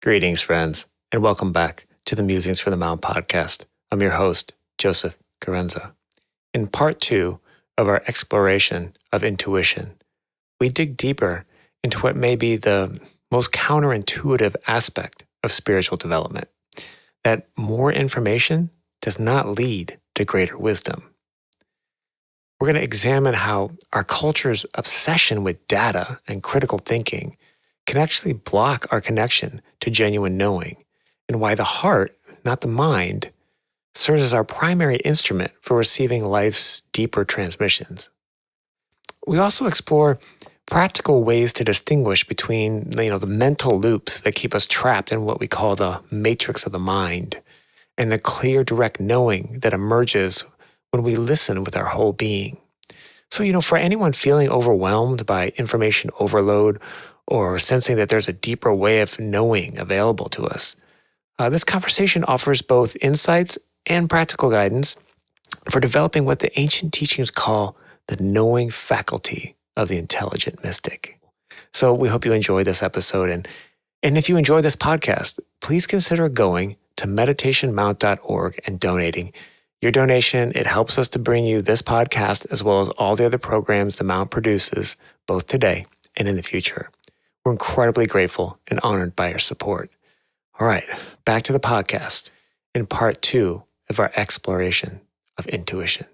Greetings, friends, and welcome back to the Musings from the Mount podcast. I'm your host, Joseph Carenza. In part 2 of our exploration of intuition, we dig deeper into what may be the most counterintuitive aspect of spiritual development, that more information does not lead to greater wisdom. We're going to examine how our culture's obsession with data and critical thinking can actually block our connection to genuine knowing, and why the heart, not the mind, serves as our primary instrument for receiving life's deeper transmissions. We also explore practical ways to distinguish between the mental loops that keep us trapped in what we call the matrix of the mind, and the clear, direct knowing that emerges when we listen with our whole being. So, for anyone feeling overwhelmed by information overload or sensing that there's a deeper way of knowing available to us, this conversation offers both insights and practical guidance for developing what the ancient teachings call the knowing faculty of the intelligent mystic. So we hope you enjoy this episode. And if you enjoy this podcast, please consider going to meditationmount.org and donating. Your donation, it helps us to bring you this podcast as well as all the other programs the Mount produces, both today and in the future. We're incredibly grateful and honored by your support. All right, back to the podcast in part 2 of our exploration of intuition.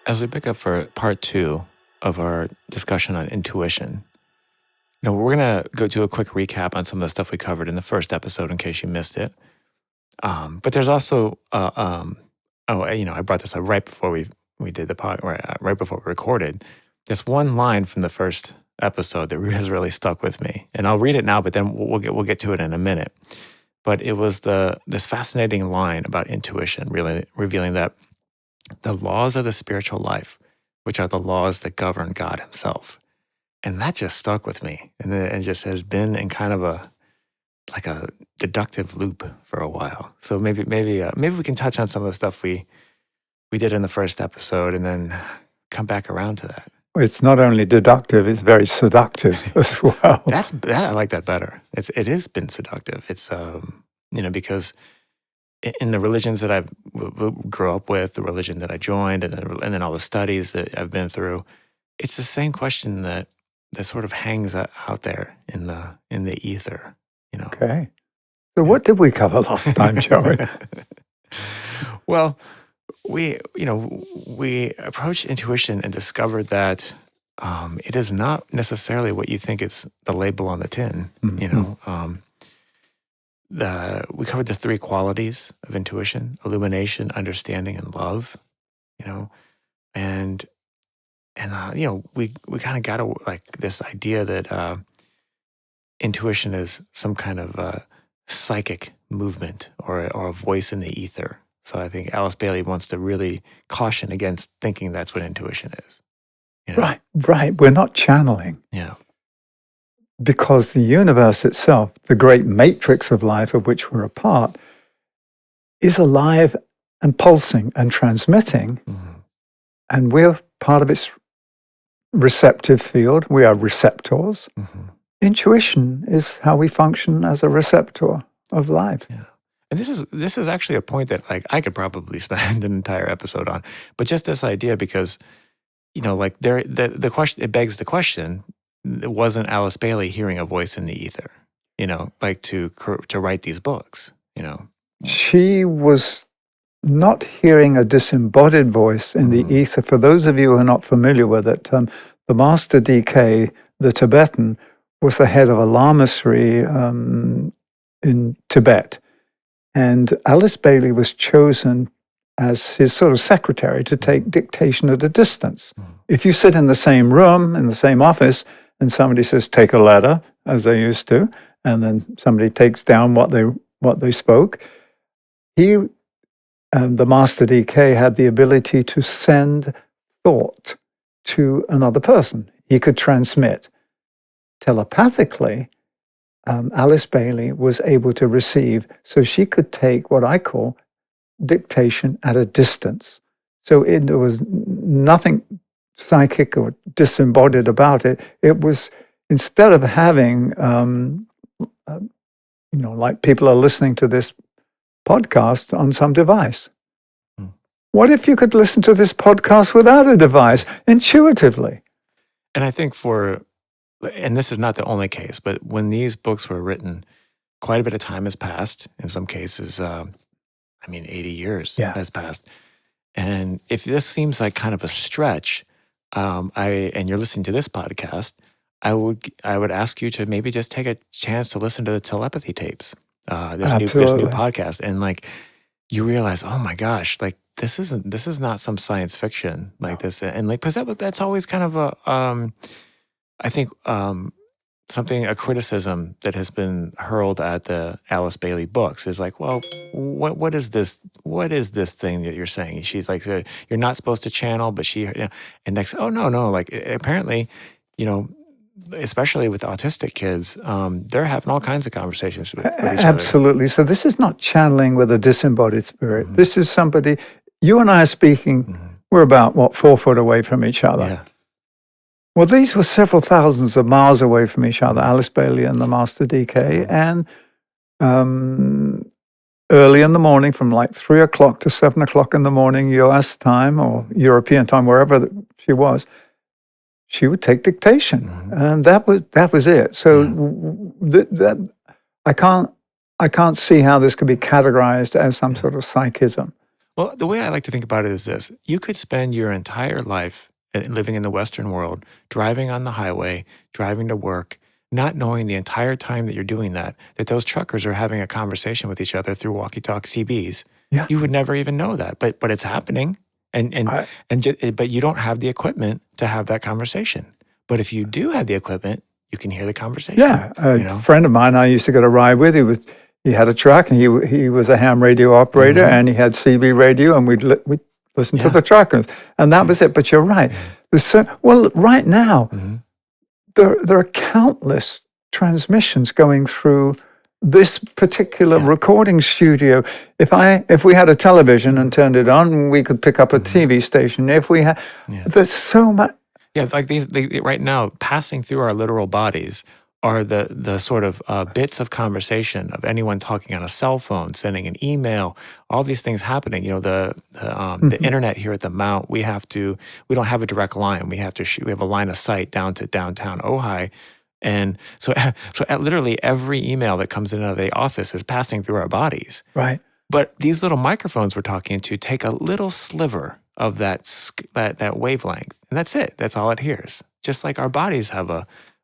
As we pick up for part 2 of our discussion on intuition, we're going to go do a quick recap on some of the stuff we covered in the first episode in case you missed it. But there's also, I brought this up right before we did the pod, right before we recorded. This one line from the first episode that has really stuck with me, and I'll read it now, but then we'll get to it in a minute. But it was this fascinating line about intuition, really revealing that the laws of the spiritual life, which are the laws that govern God Himself, and that just stuck with me, and it just has been in kind of a deductive loop for a while. So maybe we can touch on some of the stuff we did in the first episode, and then come back around to that. It's not only deductive; it's very seductive as well. I like that better. It has been seductive. It's because in the religions that I grew up with, the religion that I joined, and then all the studies that I've been through, it's the same question that sort of hangs out there in the ether. Okay. So what did we cover last time, Joey? Well, we approached intuition and discovered that it is not necessarily what you think it's the label on the tin. Mm-hmm. We covered the 3 qualities of intuition: illumination, understanding, and love. And we kind of got this idea that intuition is some kind of psychic movement or a voice in the ether. So I think Alice Bailey wants to really caution against thinking that's what intuition is. Right. We're not channeling. Yeah. Because the universe itself, the great matrix of life of which we're a part, is alive and pulsing and transmitting. Mm-hmm. And we're part of its receptive field. We are receptors. Mm-hmm. Intuition is how we function as a receptor of life. Yeah. And this is actually a point that I could probably spend an entire episode on. But just this idea, because the question, it begs the question: wasn't Alice Bailey hearing a voice in the ether? To write these books. She was not hearing a disembodied voice in the ether. For those of you who are not familiar with it, the Master DK, the Tibetan, was the head of a lamasery in Tibet. And Alice Bailey was chosen as his sort of secretary to take dictation at a distance. Mm. If you sit in the same room, in the same office, and somebody says, take a letter, as they used to, and then somebody takes down what they spoke, the Master DK had the ability to send thought to another person. He could transmit. Telepathically, Alice Bailey was able to receive, so she could take what I call dictation at a distance. So there was nothing psychic or disembodied about it. It was, instead of having, like people are listening to this podcast on some device. Mm. What if you could listen to this podcast without a device, intuitively? And I think and this is not the only case, but when these books were written, quite a bit of time has passed. In some cases, 80 years has passed. And if this seems like kind of a stretch, and you're listening to this podcast, I would ask you to maybe just take a chance to listen to the telepathy tapes, this new podcast, and like you realize, oh my gosh, like this is not some science fiction like this, and like because that's always kind of I think a criticism that has been hurled at the Alice Bailey books is like, well, what is this? What is this thing that you're saying? She's like, so you're not supposed to channel, but and next, oh no, like apparently, especially with autistic kids, they're having all kinds of conversations with each other. Absolutely. So this is not channeling with a disembodied spirit. Mm-hmm. This is somebody, you and I are speaking, mm-hmm. We're about, 4 foot away from each other. Yeah. Well, these were several thousands of miles away from each other, Alice Bailey and the Master DK, and early in the morning, from like 3 o'clock to 7 o'clock in the morning, U.S. time or European time, wherever she was, she would take dictation, and that was it. So I can't see how this could be categorized as some sort of psychism. Well, the way I like to think about it is this: you could spend your entire life living in the Western world, driving on the highway, driving to work, not knowing the entire time that you're doing that those truckers are having a conversation with each other through walkie-talkie CBs. Yeah. You would never even know that, but it's happening, but you don't have the equipment to have that conversation. But if you do have the equipment, you can hear the conversation. Yeah, a friend of mine I used to get a ride with. He had a truck, and he was a ham radio operator, and he had CB radio, and we'd listen to the truckers, and that was it. But you're right. Right now, there are countless transmissions going through this particular recording studio. If we had a television and turned it on, we could pick up a TV station. If we had, there's so much. Yeah, like right now, passing through our literal bodies are the sort of bits of conversation of anyone talking on a cell phone, sending an email, all these things happening. The internet here at the Mount, we don't have a direct line. We have a line of sight down to downtown Ojai. And so literally every email that comes in out of the office is passing through our bodies. Right. But these little microphones we're talking to take a little sliver of that wavelength, and that's it. That's all it hears. Just like our bodies have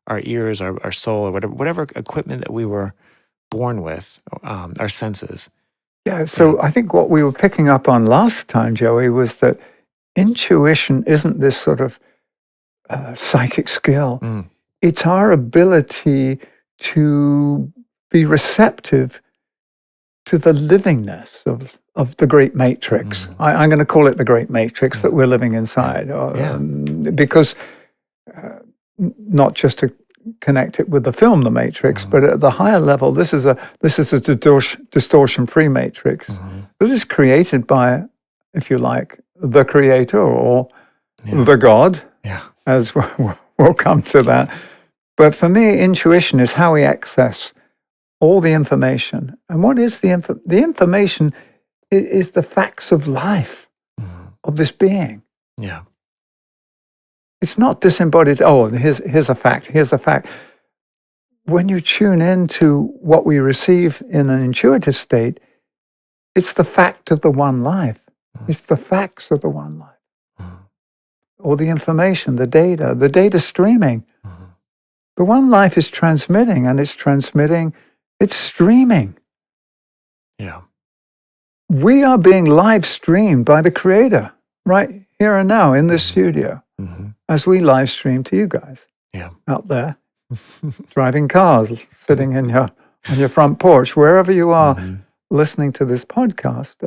our ears, our soul, or whatever equipment that we were born with, our senses. Yeah, so I think what we were picking up on last time, Joey, was that intuition isn't this sort of psychic skill. It's our ability to be receptive to the livingness of the great matrix. I'm going to call it the great matrix that we're living inside, because not just to connect it with the film The Matrix, but at the higher level, this is a distortion-free matrix that is created by, if you like, the creator or the God, as we'll come to that. But for me, intuition is how we access all the information. And what is the information? Is the facts of life of this being. Yeah. It's not disembodied. Oh, here's a fact. Here's a fact. When you tune into what we receive in an intuitive state, it's the fact of the one life. It's the facts of the one life. Or the information, the data streaming. The one life is transmitting, and it's streaming. Yeah. We are being live streamed by the Creator right here and now in this studio, as we live stream to you guys out there, driving cars, sitting on your front porch, wherever you are listening to this podcast.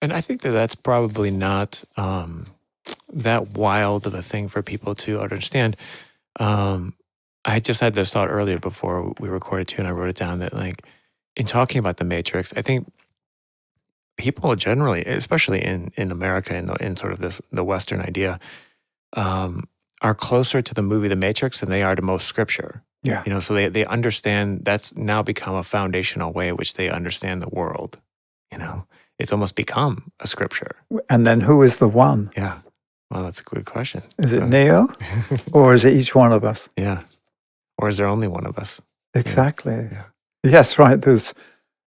And I think that's probably not that wild of a thing for people to understand. I just had this thought earlier before we recorded too, and I wrote it down that, like, in talking about the Matrix, I think people generally, especially in America, in sort of the Western idea, are closer to the movie The Matrix than they are to most scripture. Yeah. So they understand that's now become a foundational way in which they understand the world. It's almost become a scripture. And then who is the one? Yeah. Well, that's a good question. Is it Neo or is it each one of us? Yeah. Or is there only one of us? Exactly. Yeah. Yes, right. There's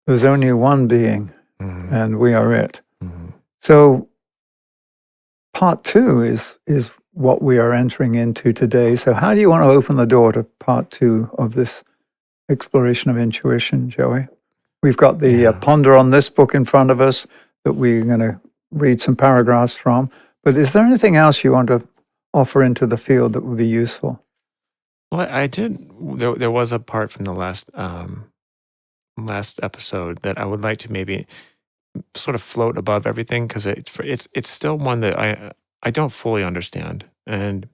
only one being, Mm-hmm. and we are it. Mm-hmm. So part 2 is what we are entering into today. So how do you want to open the door to part 2 of this exploration of intuition, Joey? We've got the ponder on this book in front of us that we're going to read some paragraphs from. But is there anything else you want to offer into the field that would be useful? Well, I did. There was a part from the last episode that I would like to maybe sort of float above everything, because it's still one that I don't fully understand, and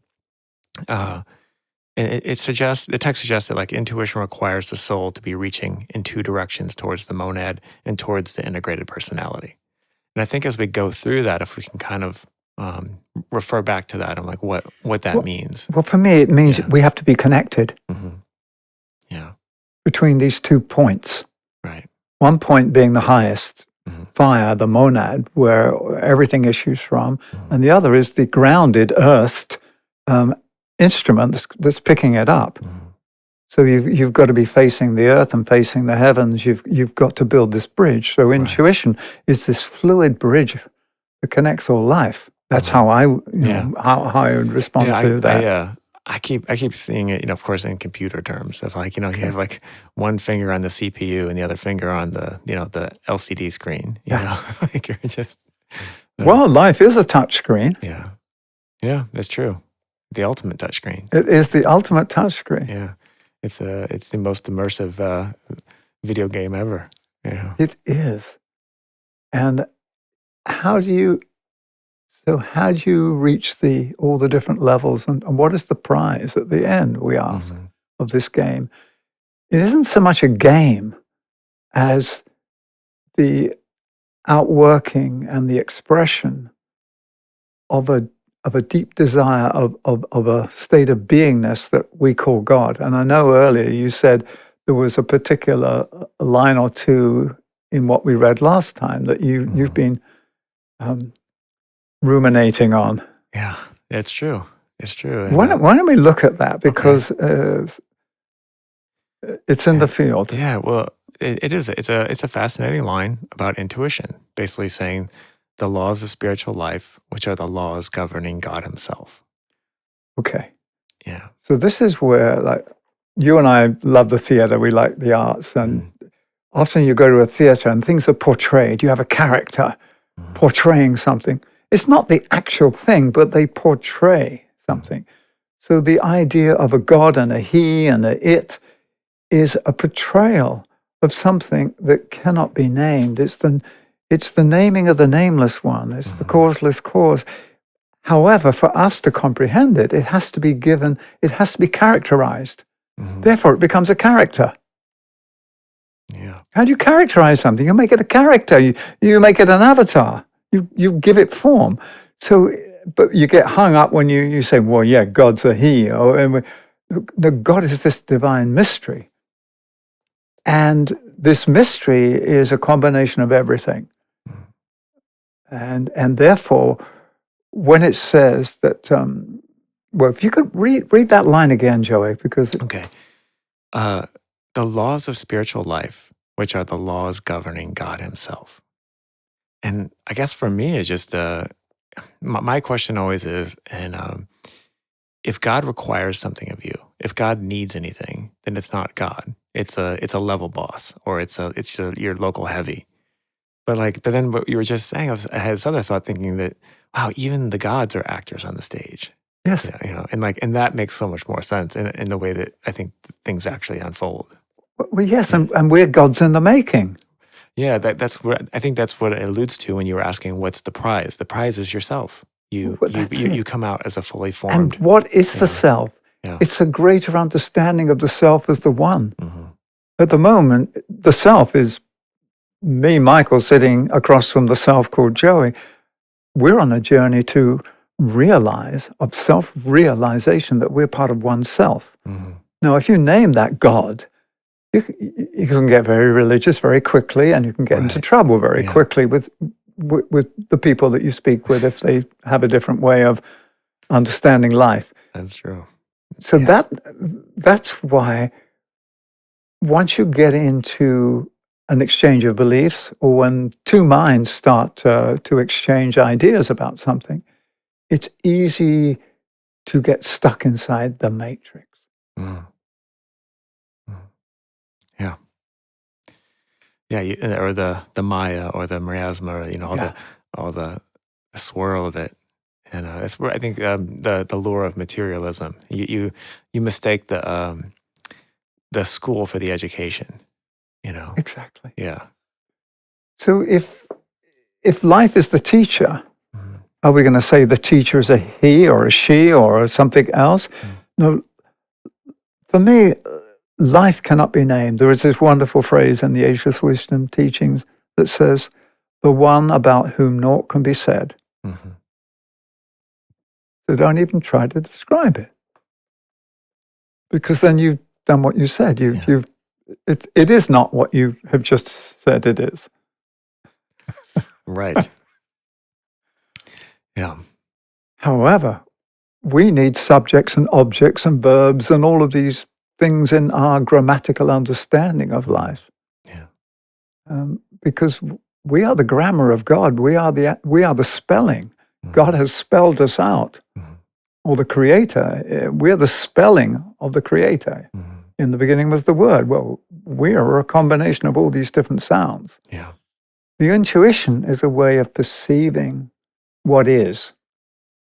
it suggests, the text suggests that like intuition requires the soul to be reaching in two directions, towards the monad and towards the integrated personality. And I think as we go through that, if we can kind of refer back to that and like what that means. Well, for me, it means we have to be connected. Mm-hmm. Yeah. Between these 2 points. Right. One point being the highest, mm-hmm. fire, the monad, where everything issues from, mm-hmm. and the other is the grounded, earthed instrument that's picking it up. Mm-hmm. So you've got to be facing the earth and facing the heavens. You've got to build this bridge. So intuition is this fluid bridge that connects all life. That's how I how I would respond to that. I keep seeing it, of course, in computer terms of like, you have like one finger on the CPU and the other finger on the, the LCD screen, you know, like you're just. Well, life is a touch screen. Yeah. Yeah, that's true. The ultimate touch screen. It is the ultimate touch screen. Yeah. It's the most immersive video game ever. Yeah. It is. And how do you reach all the different levels, and what is the prize at the end, we ask, mm-hmm. of this game? It isn't so much a game as the outworking and the expression of a deep desire of a state of beingness that we call God. And I know earlier you said there was a particular line or two in what we read last time that you've been ruminating on. Yeah, it's true. It's true. Why don't we look at that? Because it's in the field. Yeah, well, it is. It's a fascinating line about intuition, basically saying the laws of spiritual life, which are the laws governing God himself. Okay. Yeah. So this is where, like, you and I love the theater, we like the arts, and often you go to a theater and things are portrayed. You have a character portraying something. It's not the actual thing, but they portray something. So the idea of a God and a he and a it is a portrayal of something that cannot be named. It's the naming of the nameless one. It's the causeless cause. However, for us to comprehend it, it has to be given, it has to be characterized. Therefore, it becomes a character. Yeah. How do you characterize something? You make it a character. You make it an avatar. You give it form. So, but you get hung up when you say, well, yeah, God's a he. No, God is this divine mystery. And this mystery is a combination of everything. And therefore, when it says that, well, if you could read that line again, Joey, because... Okay. The laws of spiritual life, which are the laws governing God himself. And I guess for me, it's just, my question always is, and if God requires something of you, if God needs anything, then it's not God. It's a level boss, or it's your local heavy. But then what you were just saying, I had this other thought thinking that, wow, even the gods are actors on the stage. Yes. And that makes so much more sense in the way that I think things actually unfold. Well, yes, and we're gods in the making. Yeah, that's what I think. That's what it alludes to when you were asking, "What's the prize?" The prize is yourself. You come out as a fully formed. And what is the self? Yeah. It's a greater understanding of the self as the one. At the moment, the self is me, Michael, sitting across from the self called Joey, we're on a journey to realize, of self-realization, that we're part of oneself. Mm-hmm. Now, if you name that God, you can get very religious very quickly, and you can get into trouble very quickly with the people that you speak with if they have a different way of understanding life. That's true. So that's why once you get into an exchange of beliefs, or when two minds start to exchange ideas about something, it's easy to get stuck inside the matrix. Mm. Mm. Yeah. Yeah, or the Maya or the miasma, all the swirl of it. And that's where I think the lure of materialism. You mistake the school for the education. Exactly. Yeah. So if life is the teacher, Mm-hmm. are we going to say the teacher is a he or a she or something else? Mm-hmm. No. For me, life cannot be named. There is this wonderful phrase in the Ageless Wisdom teachings that says, "The one about whom naught can be said." Mm-hmm. So don't even try to describe it, because then you've done what you said. It is not what you have just said it is. Right. Yeah. However, we need subjects and objects and verbs and all of these things in our grammatical understanding of life. Yeah. Because we are the grammar of God. We are the spelling. Mm-hmm. God has spelled us out, mm-hmm. or the Creator. We're the spelling of the Creator. Mm-hmm. In the beginning was the Word. Well, we are a combination of all these different sounds. Yeah. The intuition is a way of perceiving what is,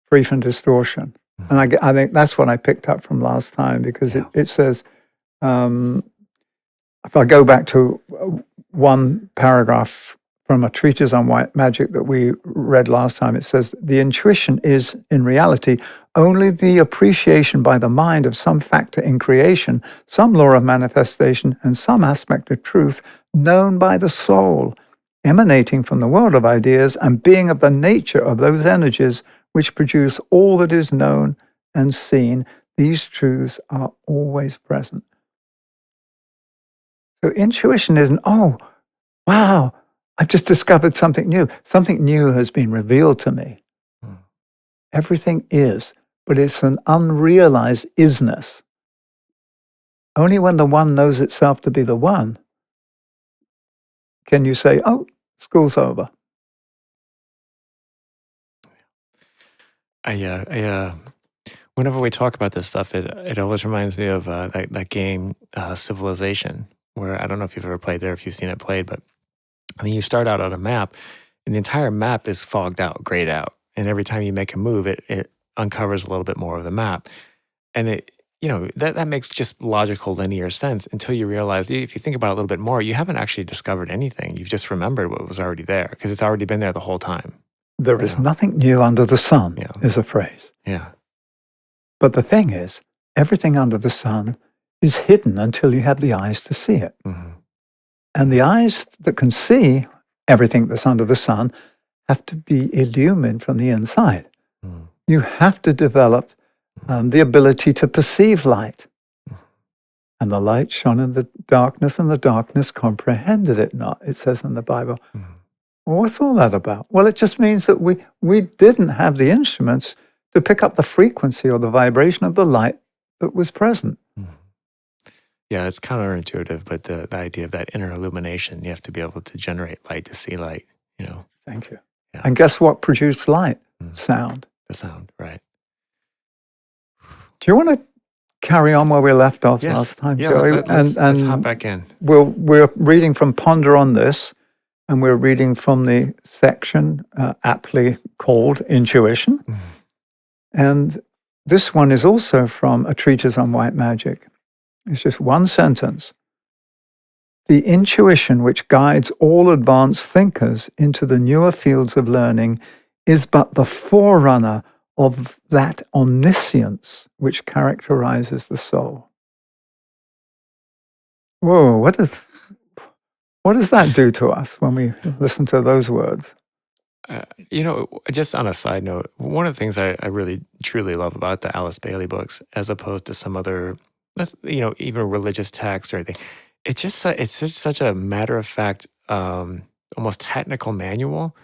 free from distortion. Mm-hmm. And I think that's what I picked up from last time, because it says, if I go back to one paragraph from a treatise on white magic that we read last time, it says, the intuition is, in reality, only the appreciation by the mind of some factor in creation, some law of manifestation, and some aspect of truth known by the soul, emanating from the world of ideas and being of the nature of those energies which produce all that is known and seen. These truths are always present. So intuition isn't, oh, wow, I've just discovered something new. Something new has been revealed to me. Mm. Everything is, but it's an unrealized isness. Only when the one knows itself to be the one can you say, oh, school's over. Whenever we talk about this stuff, it always reminds me of that game Civilization, where I don't know if you've ever played it or if you've seen it played, but I mean, you start out on a map, and the entire map is fogged out, grayed out, and every time you make a move, it uncovers a little bit more of the map, and that makes just logical, linear sense until you realize, if you think about it a little bit more, you haven't actually discovered anything. You've just remembered what was already there because it's already been there the whole time. There is nothing new under the sun, is a phrase. Yeah. But the thing is, everything under the sun is hidden until you have the eyes to see it. Mm-hmm. And the eyes that can see everything that's under the sun have to be illumined from the inside. Mm. You have to develop the ability to perceive light. And the light shone in the darkness, and the darkness comprehended it not, it says in the Bible. Mm. Well, what's all that about? Well, it just means that we didn't have the instruments to pick up the frequency or the vibration of the light that was present. Mm. Yeah, it's counterintuitive, but the idea of that inner illumination, you have to be able to generate light to see light, Thank you. Yeah. And guess what produced light? Sound. The sound, right. Do you want to carry on where we left off last time, Joey? Let's hop back in. We're reading from Ponder on This, and we're reading from the section aptly called Intuition. Mm. And this one is also from a treatise on white magic. It's just one sentence. The intuition which guides all advanced thinkers into the newer fields of learning is but the forerunner of that omniscience which characterizes the soul. Whoa, what What does that do to us when we listen to those words? Just on a side note, one of the things I really truly love about the Alice Bailey books, as opposed to some other, even religious text or anything, it's just such a matter of fact, almost technical manual,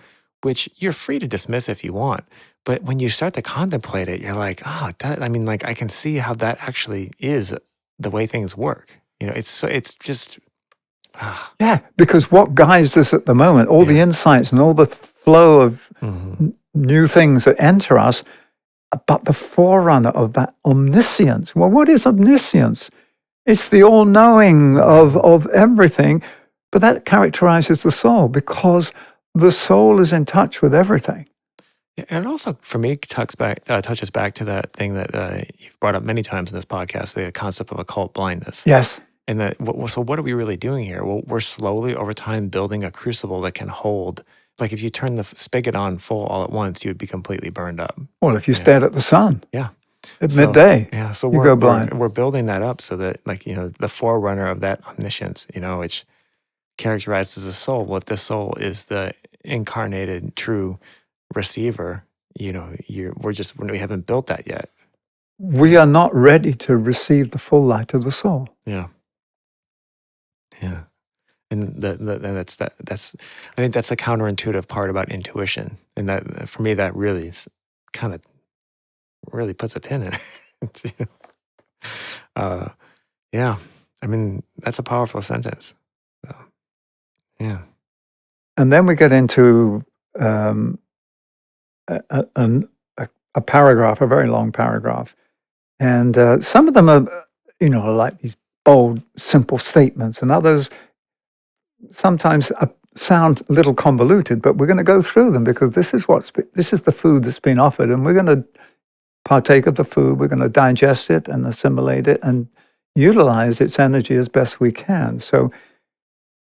which you're free to dismiss if you want. But when you start to contemplate it, you're like, oh, I can see how that actually is the way things work. It's just. Yeah, because what guides us at the moment, all the insights and all the flow of new things that enter us, but the forerunner of that omniscience. Well, what is omniscience? It's the all-knowing of everything, but that characterizes the soul because the soul is in touch with everything. And also, for me, touches back to that thing that you've brought up many times in this podcast, the concept of occult blindness. Yes. And so what are we really doing here? Well, we're slowly over time building a crucible that can hold. Like if you turn the spigot on full all at once, you would be completely burned up. Well, if you stared at the sun at midday, so you go blind. We're building that up so that, the forerunner of that omniscience, which characterizes the soul. Well, if the soul is the incarnated, true receiver, we haven't built that yet. We are not ready to receive the full light of the soul. Yeah. And that's I think that's a counterintuitive part about intuition. And that, for me, that really is kind of really puts a pin in it. Yeah. I mean, that's a powerful sentence. So, yeah. And then we get into a paragraph, a very long paragraph. And some of them are, like these bold, simple statements, and others sometimes sound a little convoluted, but we're going to go through them because this is the food that's been offered, and we're going to partake of the food. We're going to digest it and assimilate it and utilize its energy as best we can. So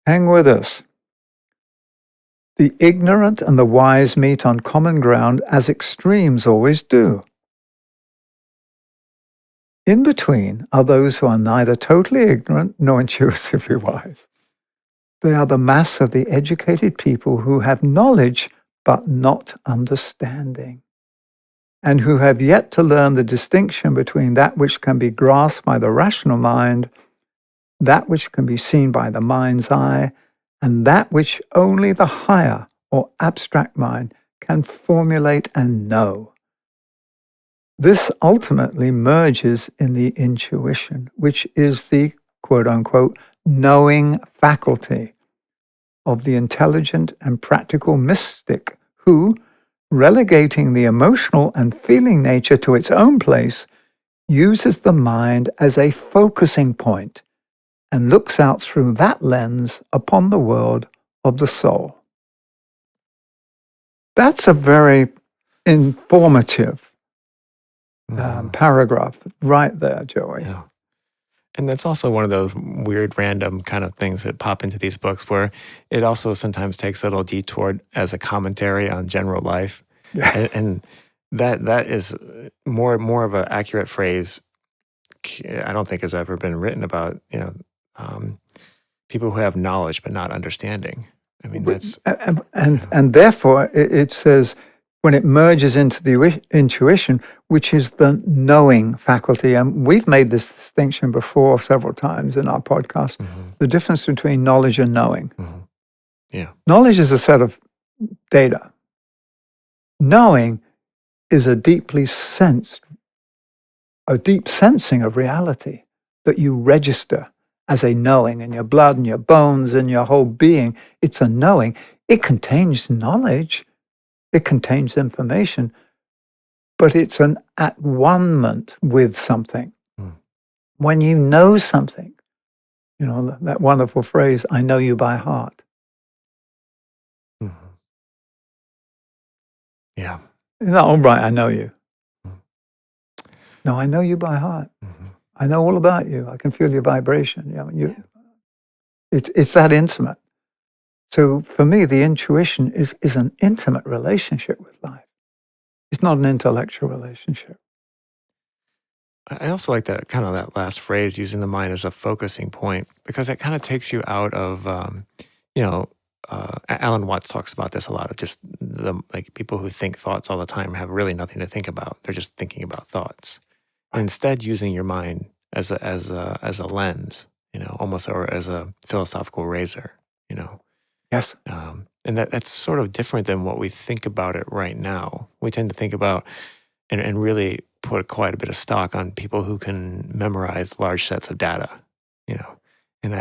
hang with us. The ignorant and the wise meet on common ground as extremes always do. In between are those who are neither totally ignorant nor intuitively wise. They are the mass of the educated people who have knowledge but not understanding, and who have yet to learn the distinction between that which can be grasped by the rational mind, that which can be seen by the mind's eye, and that which only the higher or abstract mind can formulate and know. This ultimately merges in the intuition, which is the quote-unquote knowing faculty of the intelligent and practical mystic who, relegating the emotional and feeling nature to its own place, uses the mind as a focusing point and looks out through that lens upon the world of the soul. That's a very informative paragraph right there, Joey. Yeah. And that's also one of those weird random kind of things that pop into these books where it also sometimes takes a little detour as a commentary on general life. Yeah. And that is more of an accurate phrase I don't think has ever been written about, people who have knowledge but not understanding. I mean, that's... And therefore, it says, when it merges into the intuition, which is the knowing faculty, and we've made this distinction before several times in our podcast, the difference between knowledge and knowing. Yeah. Knowledge is a set of data. Knowing is a deep sensing of reality that you register as a knowing in your blood and your bones and your whole being. It's a knowing. It contains knowledge. It contains information, but it's an at-one-ment with something. When you know something, that wonderful phrase, I know you by heart. Yeah. All right, I know you. No, I know you by heart. I know all about you. I can feel your vibration. It's that intimate. So for me, the intuition is an intimate relationship with life. It's not an intellectual relationship. I also like that last phrase, using the mind as a focusing point, because that kind of takes you out of Alan Watts talks about this a lot, of just like people who think thoughts all the time have really nothing to think about. They're just thinking about thoughts. And instead, using your mind as a lens, almost, or as a philosophical razor, Yes. and that's sort of different than what we think about it right now. We tend to think about and really put quite a bit of stock on people who can memorize large sets of data, And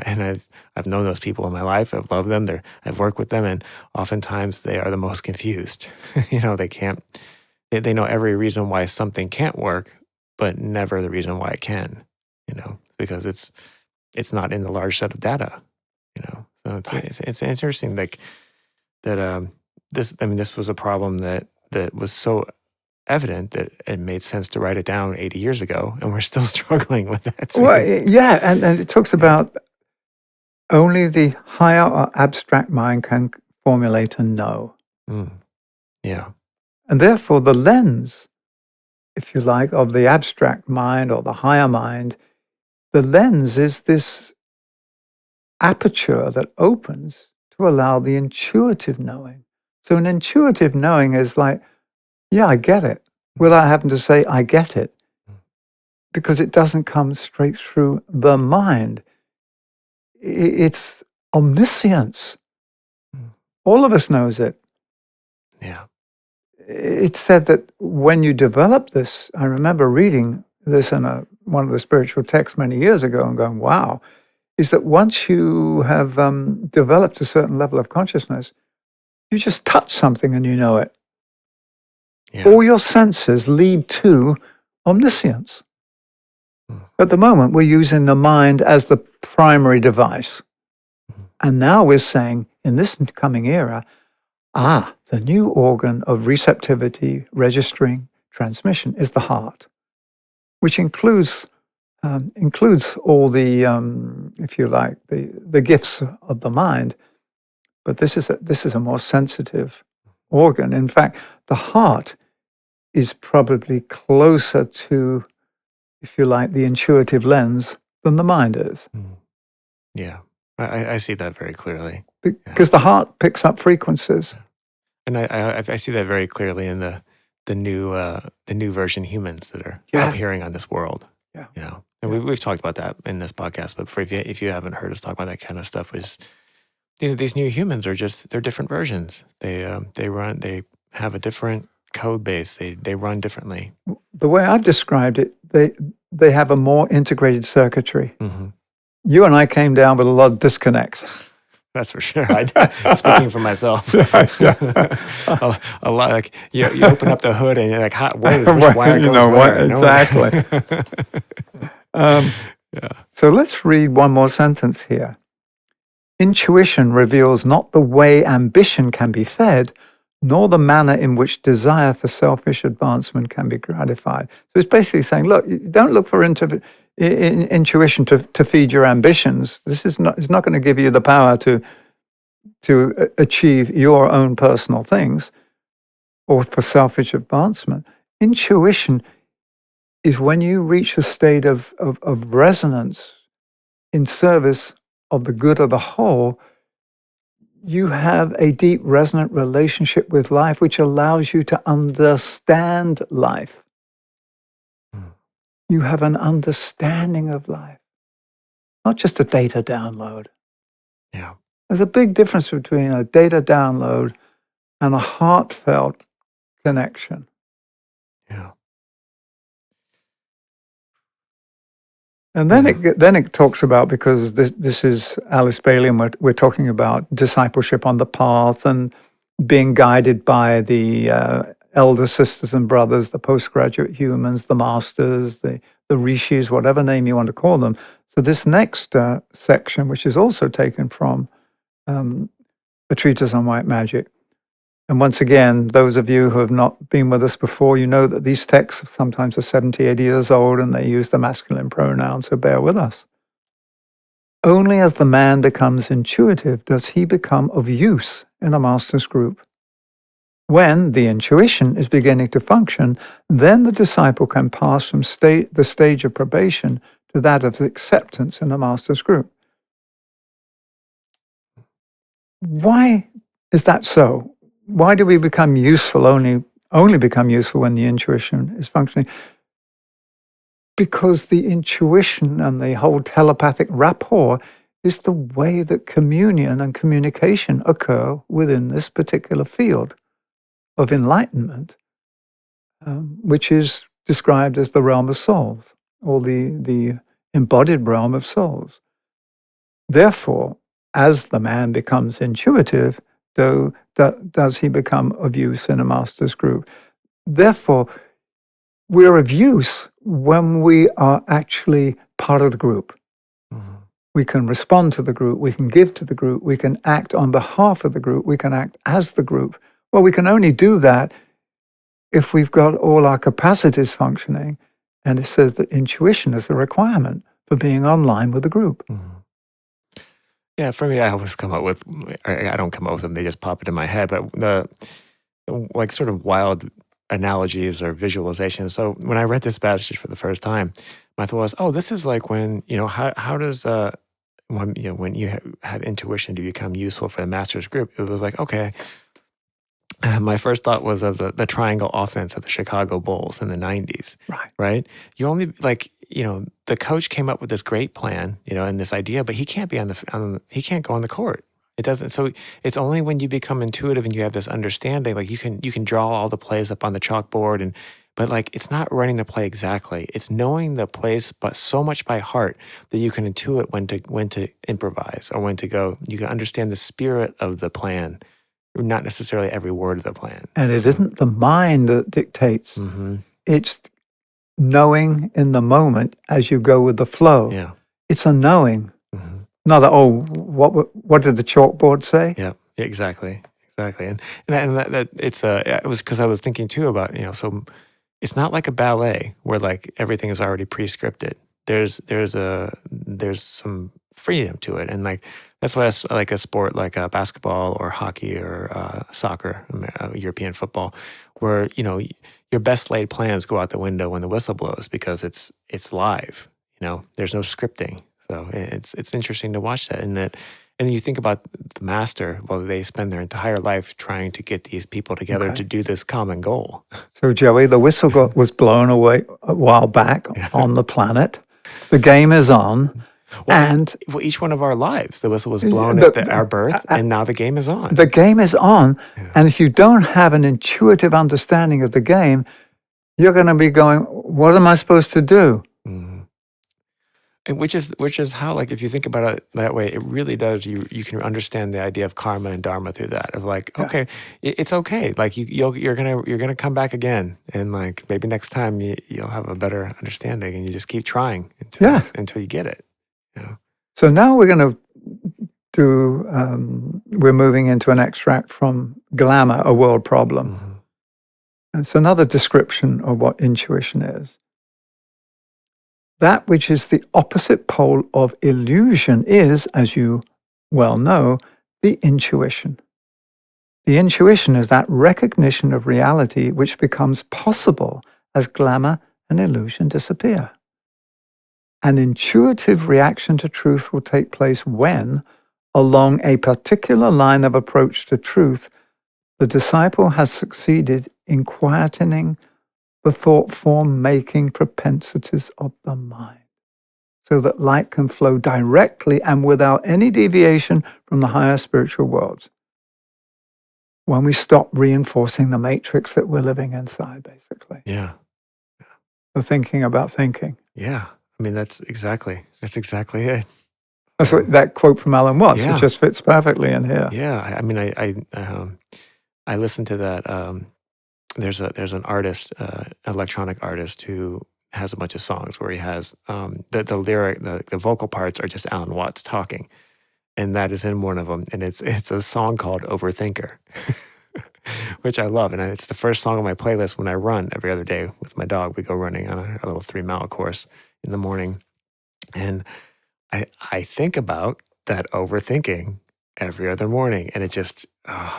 I've known those people in my life. I've loved them. I've worked with them, and oftentimes they are the most confused. They can't. They know every reason why something can't work, but never the reason why it can. Because it's not in the large set of data. So it's interesting, like that. This was a problem that was so evident that it made sense to write it down 80 years ago, and we're still struggling with that. Well, yeah, and it talks about only the higher or abstract mind can formulate and know. Yeah. And therefore, the lens, if you like, of the abstract mind or the higher mind, the lens is this aperture that opens to allow the intuitive knowing. So an intuitive knowing is like, yeah, I get it, without having to say, I get it, because it doesn't come straight through the mind. It's omniscience. All of us knows it. Yeah. It's said that when you develop this, I remember reading this in one of the spiritual texts many years ago and going, wow, is that once you have developed a certain level of consciousness, you just touch something and you know it. Yeah. All your senses lead to omniscience. At the moment, we're using the mind as the primary device. And now we're saying, in this coming era, the new organ of receptivity, registering, transmission is the heart, which includes all the, if you like, the gifts of the mind. But this is a more sensitive organ. In fact, the heart is probably closer to, if you like, the intuitive lens than the mind is. Yeah, I see that very clearly. Because the heart picks up frequencies. And I see that very clearly in the new version humans that are appearing on this world. Yeah. And we've talked about that in this podcast. But if you haven't heard us talk about that kind of stuff, these new humans are they're different versions. They have a different code base. They run differently. The way I've described it, they have a more integrated circuitry. Mm-hmm. You and I came down with a lot of disconnects. That's for sure. Speaking for myself, a lot. Like you open up the hood and you're like, which wire goes where? Exactly. So let's read one more sentence here. Intuition reveals not the way ambition can be fed, nor the manner in which desire for selfish advancement can be gratified. So it's basically saying, look, don't look for intuition to feed your ambitions. This is not going to give you the power to achieve your own personal things or for selfish advancement. Intuition is when you reach a state of resonance in service of the good of the whole. You have a deep resonant relationship with life, which allows you to understand life. You have an understanding of life, not just a data download. Yeah. There's a big difference between a data download and a heartfelt connection. Yeah. And then it talks about, because this is Alice Bailey, and we're talking about discipleship on the path and being guided by the elder sisters and brothers, the postgraduate humans, the masters, the rishis, whatever name you want to call them. So this next section, which is also taken from the Treatise on White Magic. And once again, those of you who have not been with us before, you know that these texts sometimes are 70, 80 years old, and they use the masculine pronoun, so bear with us. Only as the man becomes intuitive does he become of use in a master's group. When the intuition is beginning to function, then the disciple can pass from the stage of probation to that of acceptance in a master's group. Why is that so? Why do we become useful only become useful when the intuition is functioning? Because the intuition and the whole telepathic rapport is the way that communion and communication occur within this particular field of enlightenment, which is described as the realm of souls, or the embodied realm of souls. Therefore, as the man becomes intuitive, does he become of use in a master's group. Therefore, we're of use when we are actually part of the group. Mm-hmm. We can respond to the group, we can give to the group, we can act on behalf of the group, we can act as the group. Well, we can only do that if we've got all our capacities functioning. And it says that intuition is a requirement for being online with the group. Mm-hmm. Yeah, for me, I always come up with, I don't come up with them, they just pop into my head, but the like sort of wild analogies or visualizations. So when I read this passage for the first time, my thought was, oh, this is like when, how does, when you have intuition to become useful for the master's group? It was like, okay, my first thought was of the triangle offense of the Chicago Bulls in the 90s, right? You only, the coach came up with this great plan, and this idea, but he can't be he can't go on the court. It doesn't. So it's only when you become intuitive and you have this understanding, like you can draw all the plays up on the chalkboard, but like it's not running the play exactly. It's knowing the plays, but so much by heart that you can intuit when to improvise or when to go. You can understand the spirit of the plan, not necessarily every word of the plan. And it isn't the mind that dictates. Mm-hmm. It's knowing in the moment as you go with the flow. Yeah. It's a knowing. Mm-hmm. Not that, what did the chalkboard say? Yeah, exactly. And that it was because I was thinking too about, so it's not like a ballet where like everything is already pre-scripted. There's some freedom to it, and like that's why I like a sport like basketball or hockey or soccer, European football, where your best laid plans go out the window when the whistle blows because it's live. There's no scripting. So it's interesting to watch that, and then you think about the master. Well, they spend their entire life trying to get these people together to do this common goal. So, Joey, the whistle was blown away a while back on the planet. The game is on. And each one of our lives, the whistle was blown at our birth, and now the game is on. The game is on. Yeah. And if you don't have an intuitive understanding of the game, you're going to be going, what am I supposed to do? Mm-hmm. And which is how, like, if you think about it that way, it really does. You can understand the idea of karma and dharma through that. Of like, okay, it's okay. Like you're gonna come back again, and like maybe next time you'll have a better understanding, and you just keep trying until you get it. So now we're going to do. We're moving into an extract from Glamour, A World Problem. Mm-hmm. It's another description of what intuition is. That which is the opposite pole of illusion is, as you well know, the intuition. The intuition is that recognition of reality which becomes possible as glamour and illusion disappear. An intuitive reaction to truth will take place when, along a particular line of approach to truth, the disciple has succeeded in quietening the thought form-making propensities of the mind, so that light can flow directly and without any deviation from the higher spiritual worlds. When we stop reinforcing the matrix that we're living inside, basically. Yeah. The thinking about thinking. Yeah. I mean, that's exactly it. That's what that quote from Alan Watts. Yeah. It just fits perfectly in here. Yeah. I mean, I listened to that. There's an artist, electronic artist, who has a bunch of songs where he has the lyric, the vocal parts are just Alan Watts talking, and that is in one of them, and it's a song called Overthinker, which I love, and it's the first song on my playlist when I run every other day with my dog. We go running on a little 3-mile course in the morning, and I think about that overthinking every other morning, and it just...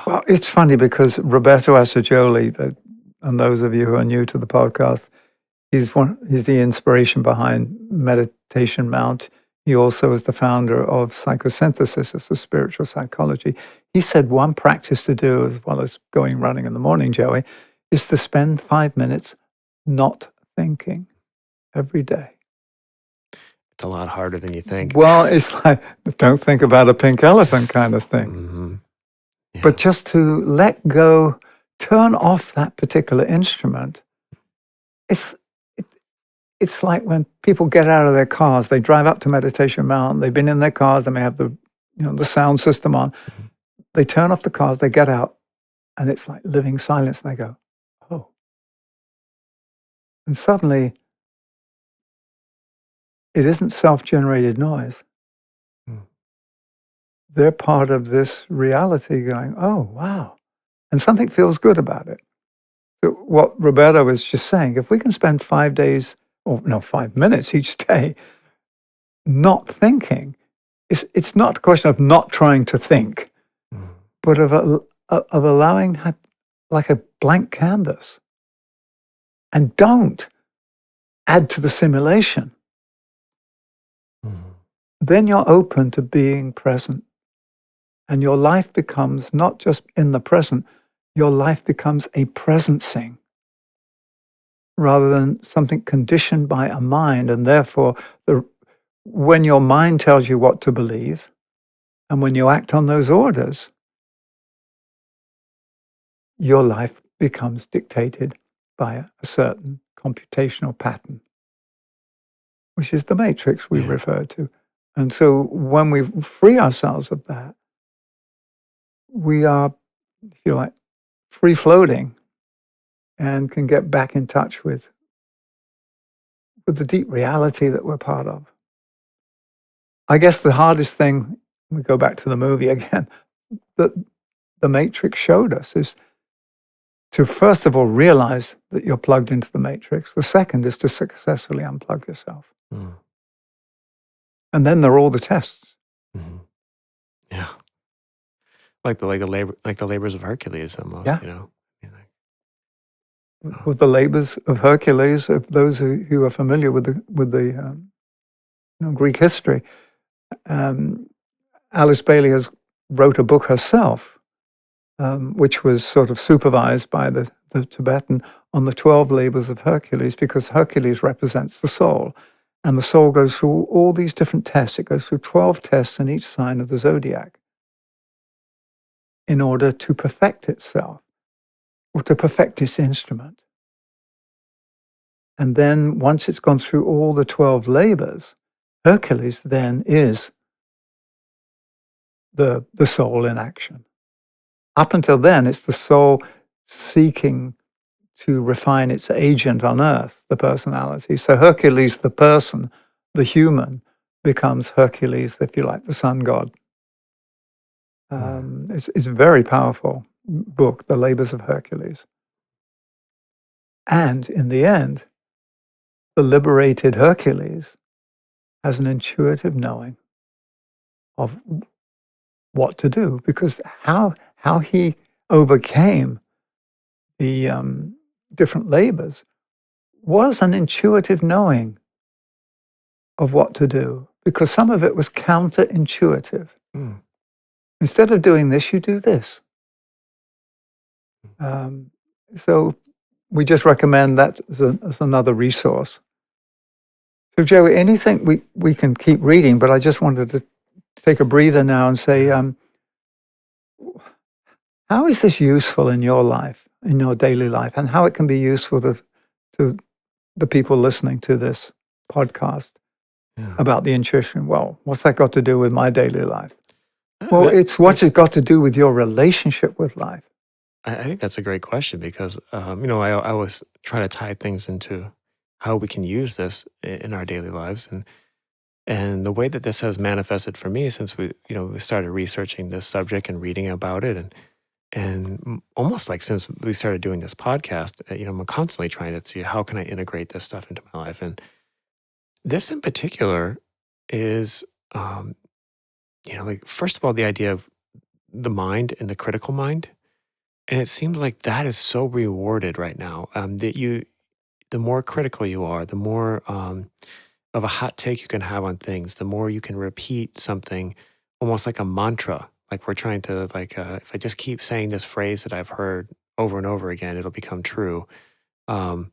Well, it's funny because Roberto Assagioli, and those of you who are new to the podcast, he's the inspiration behind Meditation Mount. He also is the founder of psychosynthesis, it's the spiritual psychology. He said one practice to do, as well as going running in the morning, Joey, is to spend 5 minutes not thinking every day. It's a lot harder than you think. Well, it's like, don't think about a pink elephant kind of thing. Mm-hmm. Yeah. But just to let go, turn off that particular instrument. It's like when people get out of their cars, they drive up to Meditation Mountain, they've been in their cars, they may have the sound system on. Mhm. They turn off the cars, they get out, and it's like living silence, and they go, oh. And suddenly, it isn't self-generated noise. Mm. They're part of this reality going, oh, wow. And something feels good about it. So what Roberto was just saying, if we can spend 5 days, or no, 5 minutes each day, not thinking, it's not a question of not trying to think, but of allowing that like a blank canvas. And don't add to the simulation. Then you're open to being present. And your life becomes not just in the present, your life becomes a presencing rather than something conditioned by a mind. And therefore, when your mind tells you what to believe, and when you act on those orders, your life becomes dictated by a certain computational pattern, which is the matrix we refer to. And so when we free ourselves of that, we are, if you like, free floating and can get back in touch with the deep reality that we're part of. I guess the hardest thing, we go back to the movie again, that the Matrix showed us is to first of all realize that you're plugged into the Matrix. The second is to successfully unplug yourself. Mm. And then there are all the tests. Mm-hmm. Yeah. Like the labors of Hercules almost, Yeah. you know. With the labors of Hercules, of those who are familiar with the Greek history, Alice Bailey has wrote a book herself, which was sort of supervised by the Tibetan, on the 12 labors of Hercules, because Hercules represents the soul. And the soul goes through all these different tests. It goes through 12 tests in each sign of the zodiac in order to perfect itself, or to perfect its instrument. And then once it's gone through all the 12 labors, Hercules then is the soul in action. Up until then, it's the soul seeking to refine its agent on earth, the personality. So Hercules, the person, the human, becomes Hercules, if you like, the sun god. It's a very powerful book, The Labors of Hercules. And in the end, the liberated Hercules has an intuitive knowing of what to do, because how he overcame the different labors was an intuitive knowing of what to do, because some of it was counterintuitive. Instead of doing this, you do this. So we just recommend that as another resource. So Joey, anything we can keep reading, but I just wanted to take a breather now and say, how is this useful in your life, in your daily life, and how it can be useful to the people listening to this podcast about the intuition? Well, what's that got to do with my daily life? Well, what's it got to do with your relationship with life? I think that's a great question because, I always try to tie things into how we can use this in our daily lives. And the way that this has manifested for me since we started researching this subject and reading about it and almost like since we started doing this podcast, I'm constantly trying to see how can I integrate this stuff into my life. And this in particular is, first of all, the idea of the mind and the critical mind. And it seems like that is so rewarded right now. The more critical you are, the more of a hot take you can have on things, the more you can repeat something almost like a mantra. Like we're trying to, like, if I just keep saying this phrase that I've heard over and over again, it'll become true. Um,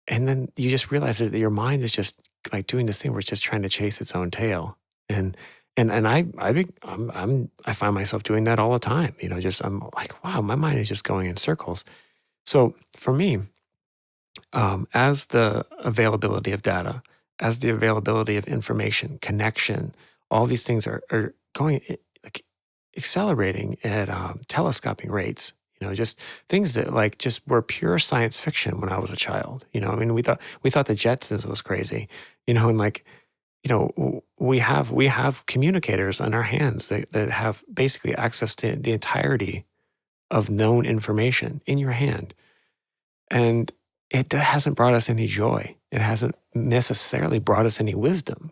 and then you just realize that your mind is just like doing this thing where it's just trying to chase its own tail. And I find myself doing that all the time. Just I'm like, wow, my mind is just going in circles. So for me, as the availability of data, as the availability of information, connection, all these things are going like accelerating at telescoping rates. Just things that like just were pure science fiction when I was a child. I mean, we thought the Jetsons was crazy. And like, we have communicators on our hands that have basically access to the entirety of known information in your hand. And it hasn't brought us any joy. It hasn't necessarily brought us any wisdom.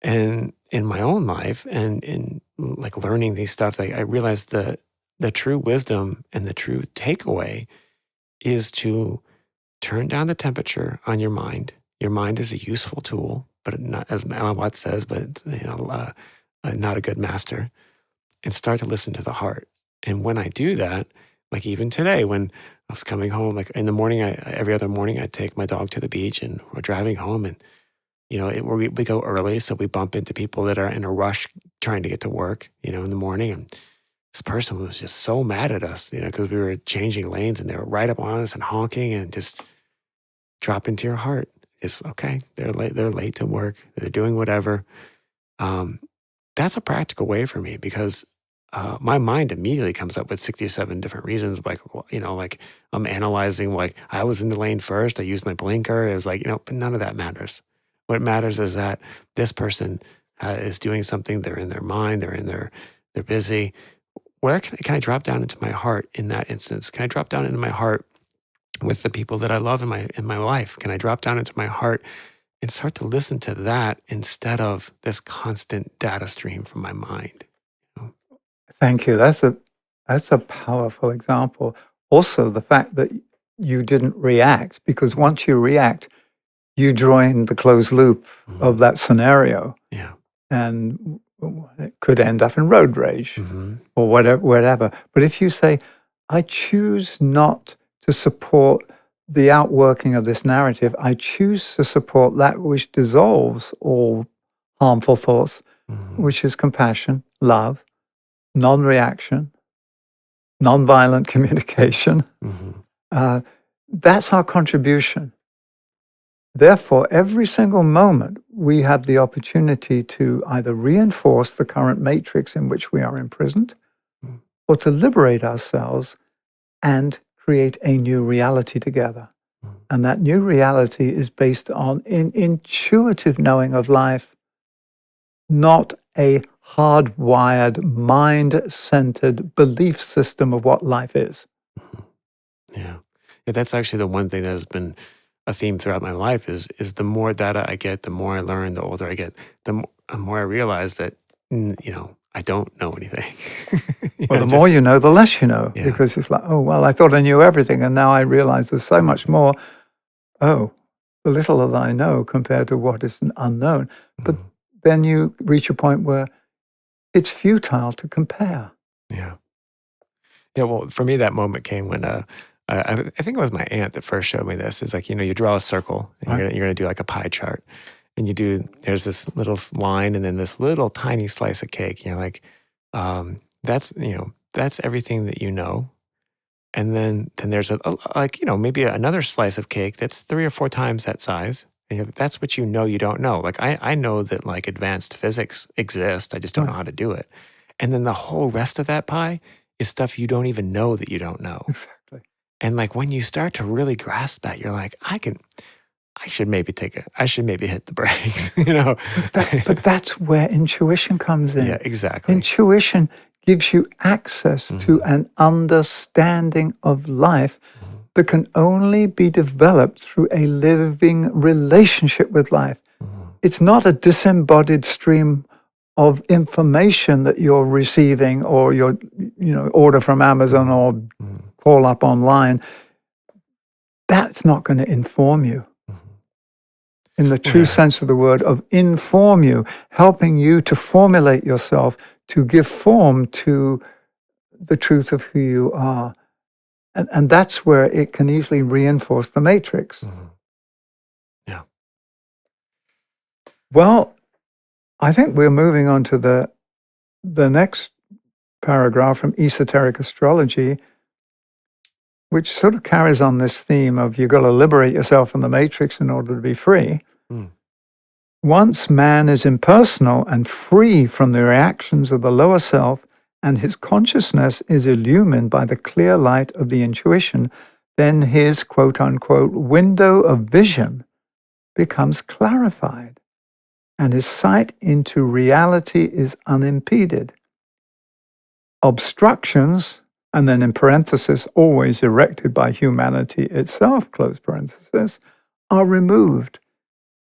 And in my own life and in like learning these stuff, I realized that the true wisdom and the true takeaway is to turn down the temperature on your mind. Your mind is a useful tool, but not, as Alan Watts says, but it's, not a good master. And start to listen to the heart. And when I do that, like even today, when I was coming home, like in the morning, every other morning, I take my dog to the beach, and we're driving home, and we go early, so we bump into people that are in a rush trying to get to work, in the morning, and this person was just so mad at us, because we were changing lanes, and they were right up on us and honking, and just drop into your heart. It's okay. They're late. They're late to work. They're doing whatever. That's a practical way for me, because my mind immediately comes up with 67 different reasons. Like, like I'm analyzing, like I was in the lane first. I used my blinker. It was like, but none of that matters. What matters is that this person is doing something. They're in their mind. They're busy. Where can I drop down into my heart in that instance? Can I drop down into my heart with the people that I love in my life? Can I drop down into my heart and start to listen to that instead of this constant data stream from my mind? Thank you. That's a powerful example. Also, the fact that you didn't react, because once you react, you join the closed loop of that scenario. Yeah. And it could end up in road rage or whatever. But if you say, I choose not to support the outworking of this narrative, I choose to support that which dissolves all harmful thoughts, which is compassion, love, non-reaction, non-violent communication. That's our contribution. Therefore, every single moment, we have the opportunity to either reinforce the current matrix in which we are imprisoned, or to liberate ourselves and create a new reality together. And that new reality is based on an intuitive knowing of life, not a hardwired, mind-centered belief system of what life is. Yeah, that's actually the one thing that has been a theme throughout my life is the more data I get, the more I learn, the older I get, the more I realize that, I don't know anything. Well, the more you know, the less you know, because it's like, oh, well, I thought I knew everything, and now I realize there's so much more. Oh, the little that I know compared to what is unknown. But then you reach a point where it's futile to compare. Yeah. Yeah, well, for me, that moment came when I think it was my aunt that first showed me this. It's like, you draw a circle, and you're gonna do like a pie chart, and there's this little line, and then this little tiny slice of cake, and you're like, that's everything that you know. And then there's maybe another slice of cake that's 3 or 4 times that size. And that's what you don't know. Like I know that like advanced physics exist. I just don't know how to do it. And then the whole rest of that pie is stuff you don't even know that you don't know. Exactly. And like when you start to really grasp that, you're like, I should maybe hit the brakes, But that's where intuition comes in. Yeah, exactly. Intuition gives you access to an understanding of life that can only be developed through a living relationship with life. It's not a disembodied stream of information that you're receiving, or your order from Amazon or call up online. That's not going to inform you. in the true sense of the word, of inform you, helping you to formulate yourself, to give form to the truth of who you are. And that's where it can easily reinforce the matrix. Mm-hmm. Yeah. Well, I think we're moving on to the next paragraph from Esoteric Astrology, which sort of carries on this theme of you've got to liberate yourself from the matrix in order to be free. Mm. Once man is impersonal and free from the reactions of the lower self, and his consciousness is illumined by the clear light of the intuition, then his quote-unquote window of vision becomes clarified, and his sight into reality is unimpeded. Obstructions, and then in parenthesis, always erected by humanity itself, close parenthesis, are removed,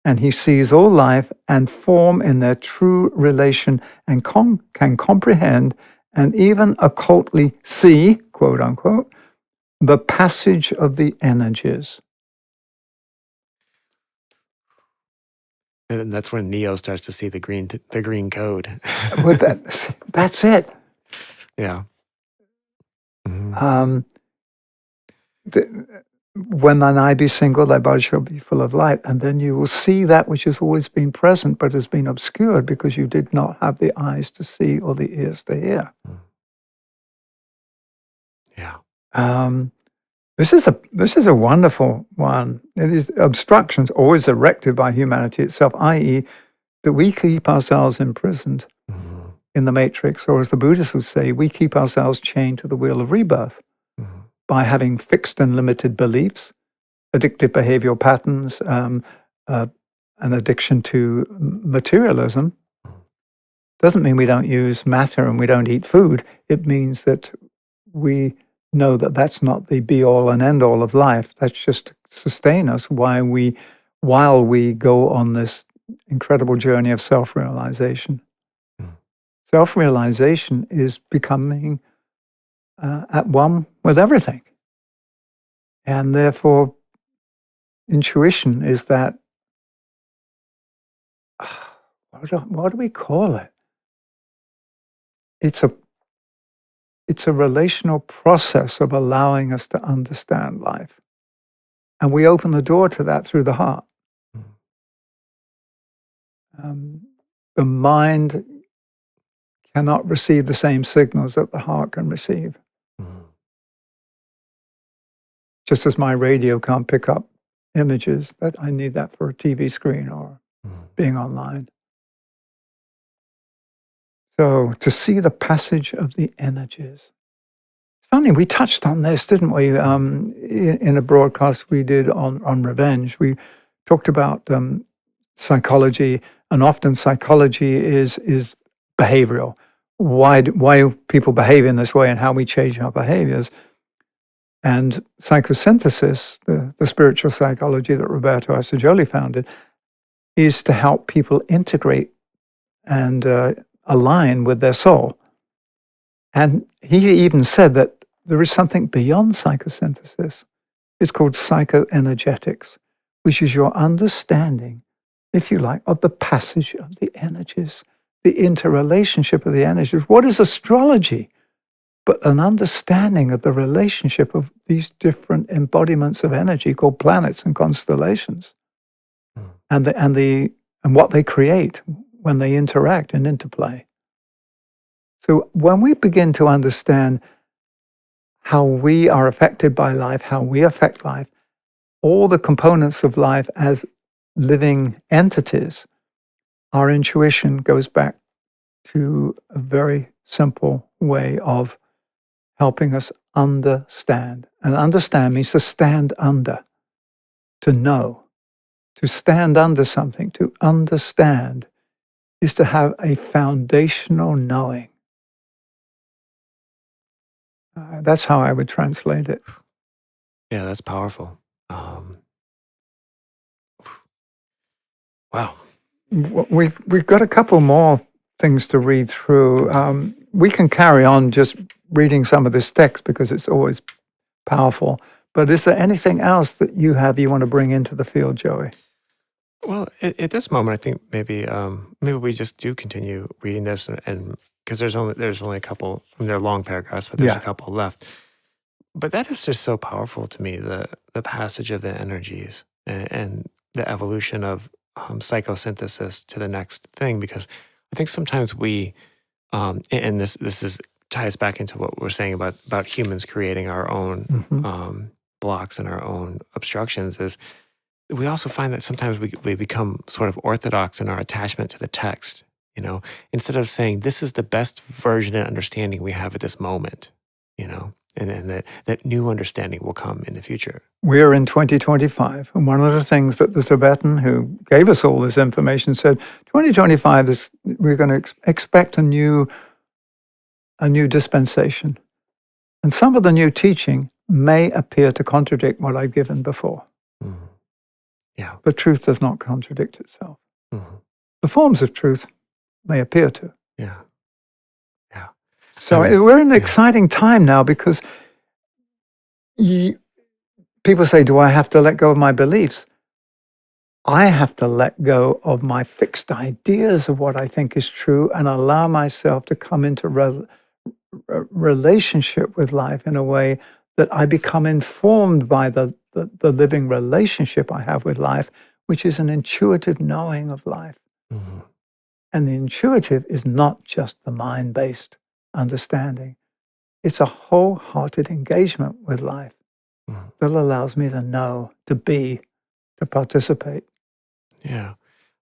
and he sees all life and form in their true relation and can comprehend and even occultly see, quote unquote, the passage of the energies. And that's when Neo starts to see the green code. Well, that's it. Yeah. Mm-hmm. When thine eye be single, thy body shall be full of light. And then you will see that which has always been present but has been obscured because you did not have the eyes to see or the ears to hear. Yeah. This is a wonderful one. It is obstructions always erected by humanity itself, i.e., that we keep ourselves imprisoned in the matrix, or as the Buddhists would say, we keep ourselves chained to the wheel of rebirth by having fixed and limited beliefs, addictive behavioral patterns, an addiction to materialism. Doesn't mean we don't use matter and we don't eat food. It means that we know that that's not the be-all and end-all of life. That's just to sustain us while we go on this incredible journey of self-realization. Self-realization is becoming at one with everything. And therefore, intuition is that, what do we call it? It's a relational process of allowing us to understand life. And we open the door to that through the heart. The mind cannot receive the same signals that the heart can receive. Just as my radio can't pick up images, that I need that for a TV screen or being online. So to see the passage of the energies. It's funny, we touched on this, didn't we? In a broadcast we did on revenge. We talked about psychology, and often psychology is behavioral. Why people behave in this way and how we change our behaviors. And psychosynthesis, the spiritual psychology that Roberto Assagioli founded, is to help people integrate and align with their soul. And he even said that there is something beyond psychosynthesis. It's called psychoenergetics, which is your understanding, if you like, of the passage of the energies, the interrelationship of the energies. What is astrology? But an understanding of the relationship of these different embodiments of energy called planets and constellations, and what they create when they interact and interplay. So when we begin to understand how we are affected by life, how we affect life, all the components of life as living entities, our intuition goes back to a very simple way of helping us understand. And understand means to stand under, to know. To stand under something, to understand, is to have a foundational knowing. That's how I would translate it. Yeah, that's powerful. Wow. We've got a couple more things to read through. We can carry on just reading some of this text because it's always powerful. But is there anything else that you want to bring into the field, Joey? Well, at this moment, I think maybe we just do continue reading this, and because there's only a couple. I mean, they're long paragraphs, but there's a Yeah. couple left. But that is just so powerful to me, the passage of the energies and the evolution of psychosynthesis to the next thing. Because I think sometimes and this is ties back into what we're saying about humans creating our own Hmm. blocks and our own obstructions. Is we also find that sometimes we become sort of orthodox in our attachment to the text. Instead of saying this is the best version and understanding we have at this moment. And that new understanding will come in the future. We're in 2025. And one of the things that the Tibetan who gave us all this information said, 2025 is, we're going to expect a new dispensation. And some of the new teaching may appear to contradict what I've given before. Mm-hmm. Yeah. But truth does not contradict itself. Mm-hmm. The forms of truth may appear to. Yeah. Yeah. So we're in an exciting time now because people say, do I have to let go of my beliefs? I have to let go of my fixed ideas of what I think is true and allow myself to come into relationship with life in a way that I become informed by the living relationship I have with life, which is an intuitive knowing of life. Mm-hmm. And the intuitive is not just the mind-based understanding. It's a wholehearted engagement with life that allows me to know, to be, to participate. Yeah.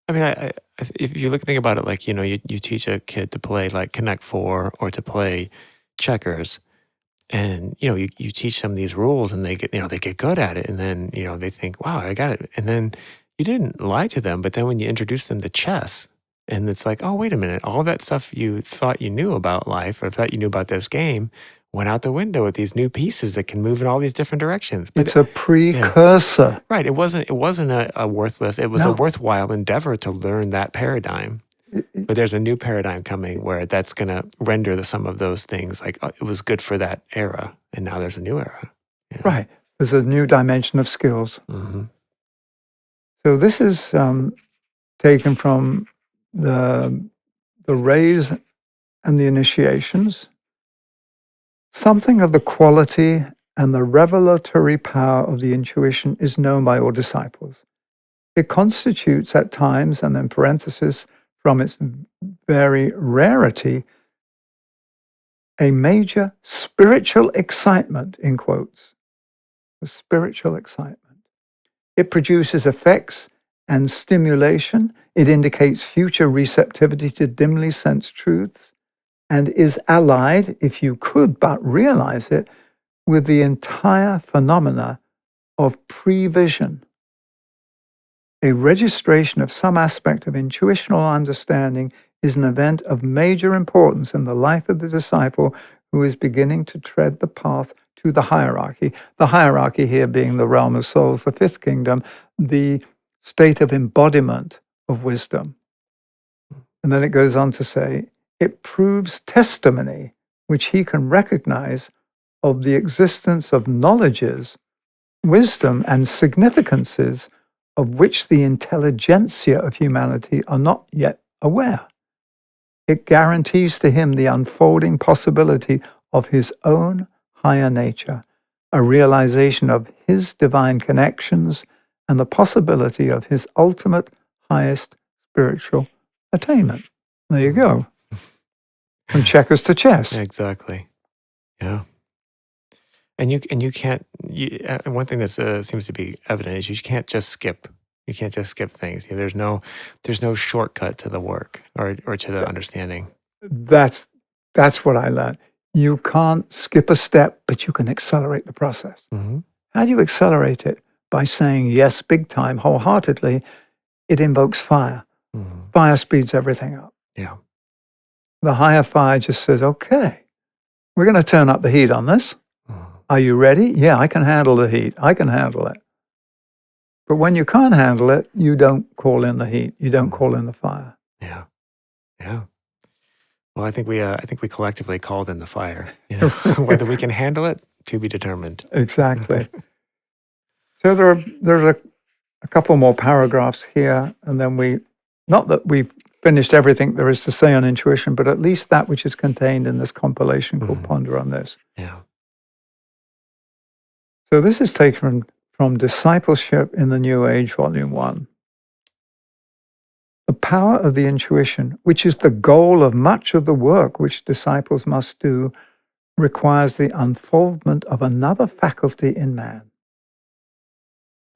I mean, if you think about it, like, you teach a kid to play like Connect Four or to play checkers, and, you teach them these rules and they get good at it. And then, they think, wow, I got it. And then you didn't lie to them. But then when you introduce them to chess, and it's like, oh, wait a minute, all that stuff you thought you knew about life or thought you knew about this game went out the window with these new pieces that can move in all these different directions. But it's a precursor. Yeah. Right. It wasn't a worthless, it was a worthwhile endeavor to learn that paradigm. But there's a new paradigm coming where that's going to render some of those things like it was good for that era. And now there's a new era. Right. There's a new dimension of skills. Mm-hmm. So this is taken from the rays and the initiations. Something of the quality and the revelatory power of the intuition is known by all disciples. It constitutes at times, and then parenthesis, from its very rarity, a major spiritual excitement, in quotes. A spiritual excitement. It produces effects and stimulation. It indicates future receptivity to dimly sensed truths and is allied, if you could but realize it, with the entire phenomena of prevision. A registration of some aspect of intuitional understanding is an event of major importance in the life of the disciple who is beginning to tread the path to the hierarchy. The hierarchy here being the realm of souls, the fifth kingdom, the state of embodiment of wisdom. And then it goes on to say, it proves testimony which he can recognize of the existence of knowledges, wisdom, and significances of which the intelligentsia of humanity are not yet aware. It guarantees to him the unfolding possibility of his own higher nature, a realization of his divine connections, and the possibility of his ultimate, highest spiritual attainment. There you go. From checkers to chess. Exactly. Yeah. And you can't. And one thing that seems to be evident is you can't just skip. You can't just skip things. There's no shortcut to the work or to the understanding. That's what I learned. You can't skip a step, but you can accelerate the process. Mm-hmm. How do you accelerate it? By saying yes, big time, wholeheartedly. It invokes fire. Mm-hmm. Fire speeds everything up. Yeah. The higher fire just says, okay, we're going to turn up the heat on this. Mm-hmm. Are you ready? Yeah, I can handle the heat. I can handle it. But when you can't handle it, you don't call in the heat. You don't call in the fire. Yeah. Yeah. Well, I think we collectively called in the fire. Whether we can handle it, to be determined. Exactly. So there's a couple more paragraphs here, and then not that we've finished everything there is to say on intuition, but at least that which is contained in this compilation called Ponder on This. Yeah. So this is taken from Discipleship in the New Age, Volume 1. The power of the intuition, which is the goal of much of the work which disciples must do, requires the unfoldment of another faculty in man.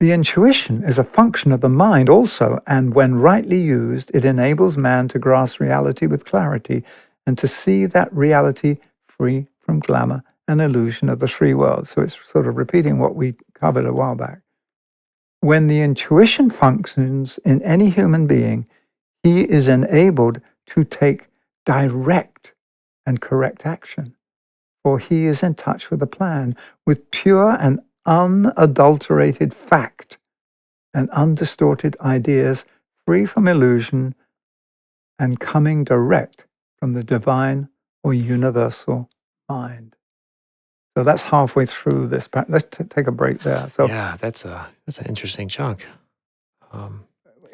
The intuition is a function of the mind also, and when rightly used, it enables man to grasp reality with clarity and to see that reality free from glamour and illusion of the three worlds. So it's sort of repeating what we covered a while back. When the intuition functions in any human being, he is enabled to take direct and correct action, for he is in touch with the plan, with pure and unadulterated fact and undistorted ideas, free from illusion and coming direct from the divine or universal mind. So that's halfway through this. Let's take a break there. So yeah, that's an interesting chunk.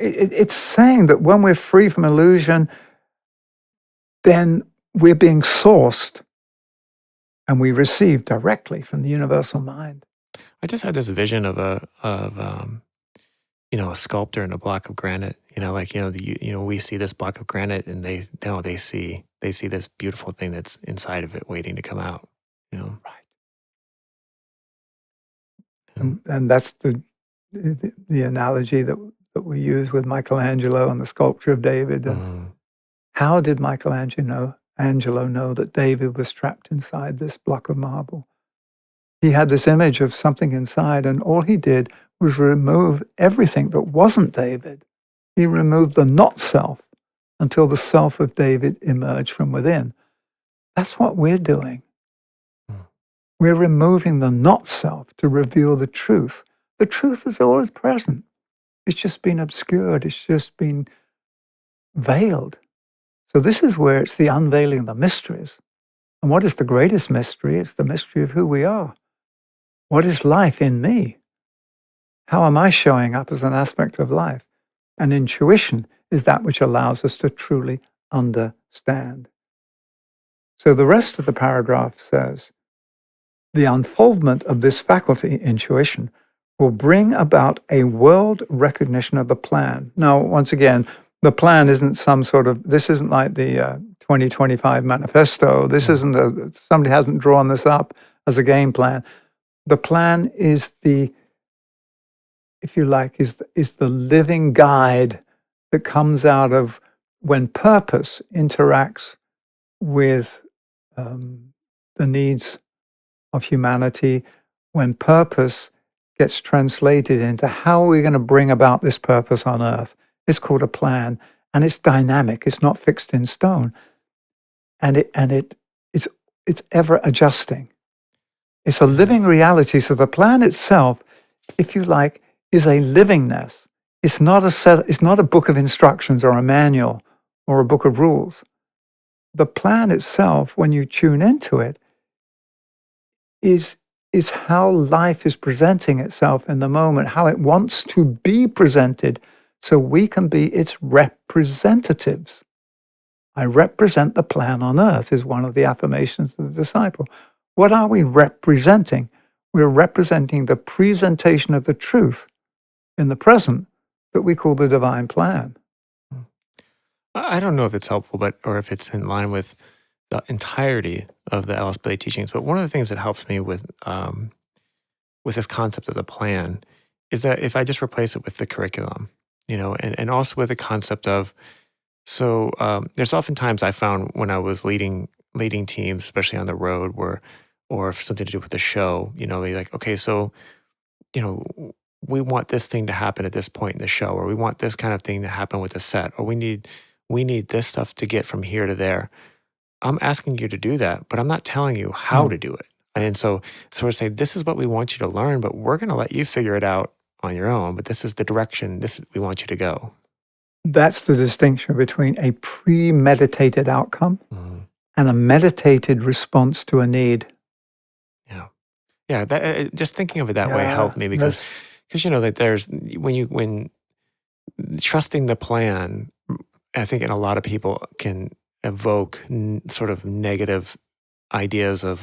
It's saying that when we're free from illusion, then we're being sourced and we receive directly from the universal mind. I just had this vision of a sculptor in a block of granite. We see this block of granite, and they see this beautiful thing that's inside of it waiting to come out. Right. And that's the analogy that we use with Michelangelo and the sculpture of David. And how did Michelangelo know that David was trapped inside this block of marble? He had this image of something inside, and all he did was remove everything that wasn't David. He removed the not-self until the self of David emerged from within. That's what we're doing. We're removing the not-self to reveal the truth. The truth is always present. It's just been obscured. It's just been veiled. So this is where it's the unveiling of the mysteries. And what is the greatest mystery? It's the mystery of who we are. What is life in me? How am I showing up as an aspect of life? And intuition is that which allows us to truly understand. So the rest of the paragraph says, the unfoldment of this faculty, intuition, will bring about a world recognition of the plan. Now, once again, the plan isn't this isn't like the 2025 manifesto. This isn't somebody hasn't drawn this up as a game plan. The plan is if you like, is the living guide that comes out of when purpose interacts with the needs of humanity, when purpose gets translated into how are we going to bring about this purpose on earth. It's called a plan, and it's dynamic. It's not fixed in stone, and it's ever adjusting. It's a living reality. So the plan itself, if you like, is a livingness. It's not a book of instructions or a manual or a book of rules. The plan itself, when you tune into it, is how life is presenting itself in the moment, how it wants to be presented, so we can be its representatives. I represent the plan on earth is one of the affirmations of the disciple. What are we representing? We're representing the presentation of the truth in the present that we call the divine plan. I don't know if it's helpful, or if it's in line with the entirety of the Alice Bailey teachings, but one of the things that helps me with this concept of the plan is that if I just replace it with the curriculum, and also with the concept of, there's oftentimes I found when I was leading teams, especially on the road, or something to do with the show, they're like, okay, so, we want this thing to happen at this point in the show, or we want this kind of thing to happen with the set, or we need this stuff to get from here to there. I'm asking you to do that, but I'm not telling you how to do it. And so we're saying, this is what we want you to learn, but we're going to let you figure it out on your own. But this is the direction we want you to go. That's the distinction between a premeditated outcome and a meditated response to a need. Yeah. Just thinking of it that way helped me, because because that there's when trusting the plan, I think in a lot of people can evoke sort of negative ideas of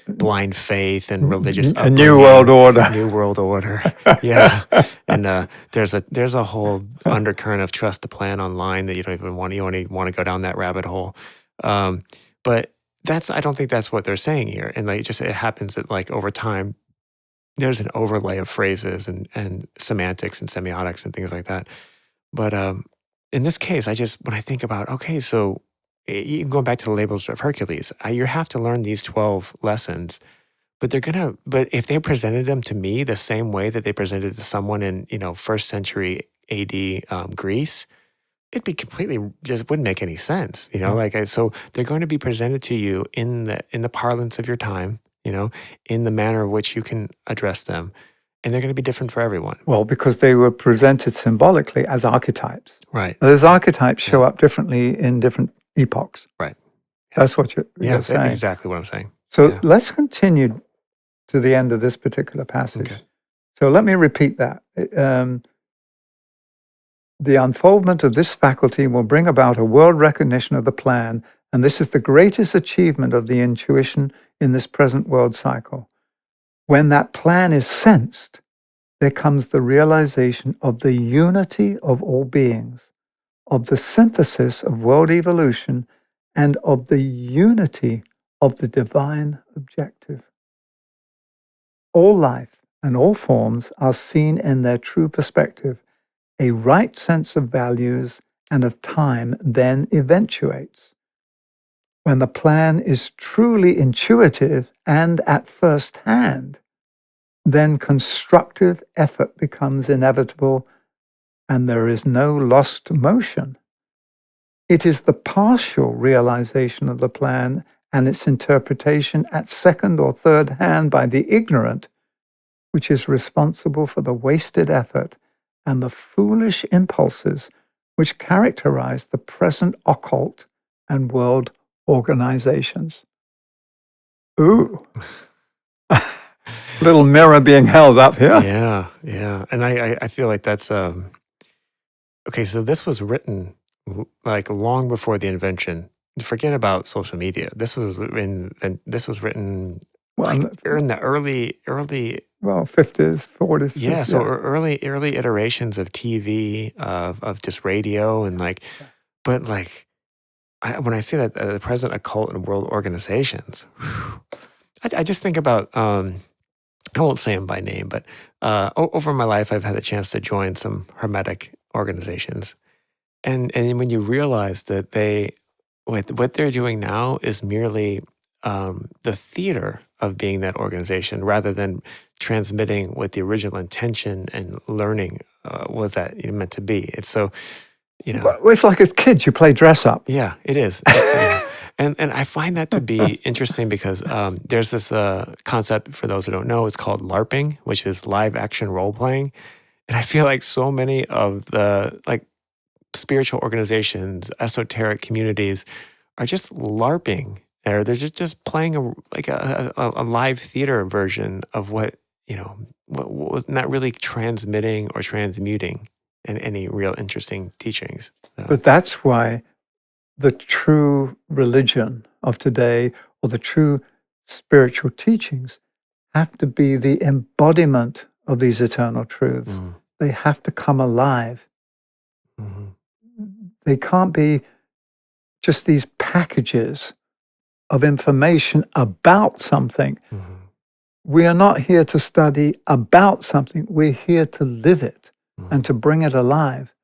blind faith and religious A new world upbringing, order. new world order. Yeah, and there's a whole undercurrent of trust the plan online that you don't even want. You only want to go down that rabbit hole. But I don't think that's what they're saying here. And like it happens that like over time, there's an overlay of phrases and semantics and semiotics and things like that. But in this case, when I think about, okay, so even going back to the labels of Hercules, you have to learn these 12 lessons, but but if they presented them to me the same way that they presented to someone in, first century AD Greece, it'd be just wouldn't make any sense, so they're going to be presented to you in the parlance of your time, in the manner in which you can address them. And they're going to be different for everyone. Well, because they were presented symbolically as archetypes. Right. Those archetypes show up differently in different epochs. Right. That's what you're Yeah, saying. that's exactly what I'm saying. So let's continue to the end of this particular passage. Okay. So let me repeat that. The unfoldment of this faculty will bring about a world recognition of the plan, and this is the greatest achievement of the intuition in this present world cycle. When that plan is sensed, there comes the realization of the unity of all beings, of the synthesis of world evolution, and of the unity of the divine objective. All life and all forms are seen in their true perspective. A right sense of values and of time then eventuates. When the plan is truly intuitive and at first hand, then constructive effort becomes inevitable and there is no lost motion. It is the partial realization of the plan and its interpretation at second or third hand by the ignorant, which is responsible for the wasted effort and the foolish impulses which characterize the present occult and world organizations. Ooh. Little mirror being held up here. Yeah. And I feel like that's okay, so this was written like long before the invention. Forget about social media. This was written in the early 50s, 40s. Yeah, so early iterations of TV, of just radio, and but when I say that the present occult and world organizations, I just think about I won't say them by name, but over my life I've had the chance to join some hermetic organizations, and when you realize that what they're doing now is merely the theater of being that organization, rather than transmitting what the original intention and learning was that meant to be. It's so, Well, it's like as kids, you play dress up. Yeah, it is. And I find that to be interesting because there's this concept, for those who don't know, it's called LARPing, which is live action role playing. And I feel like so many of the spiritual organizations, esoteric communities are just LARPing. They're just playing a live theater version of what was not really transmitting or transmuting in any real interesting teachings. So. But that's why the true religion of today, or the true spiritual teachings, have to be the embodiment of these eternal truths. Mm. They have to come alive. Mm-hmm. They can't be just these packages of information about something. Mm-hmm. We are not here to study about something. We're here to live it and to bring it alive.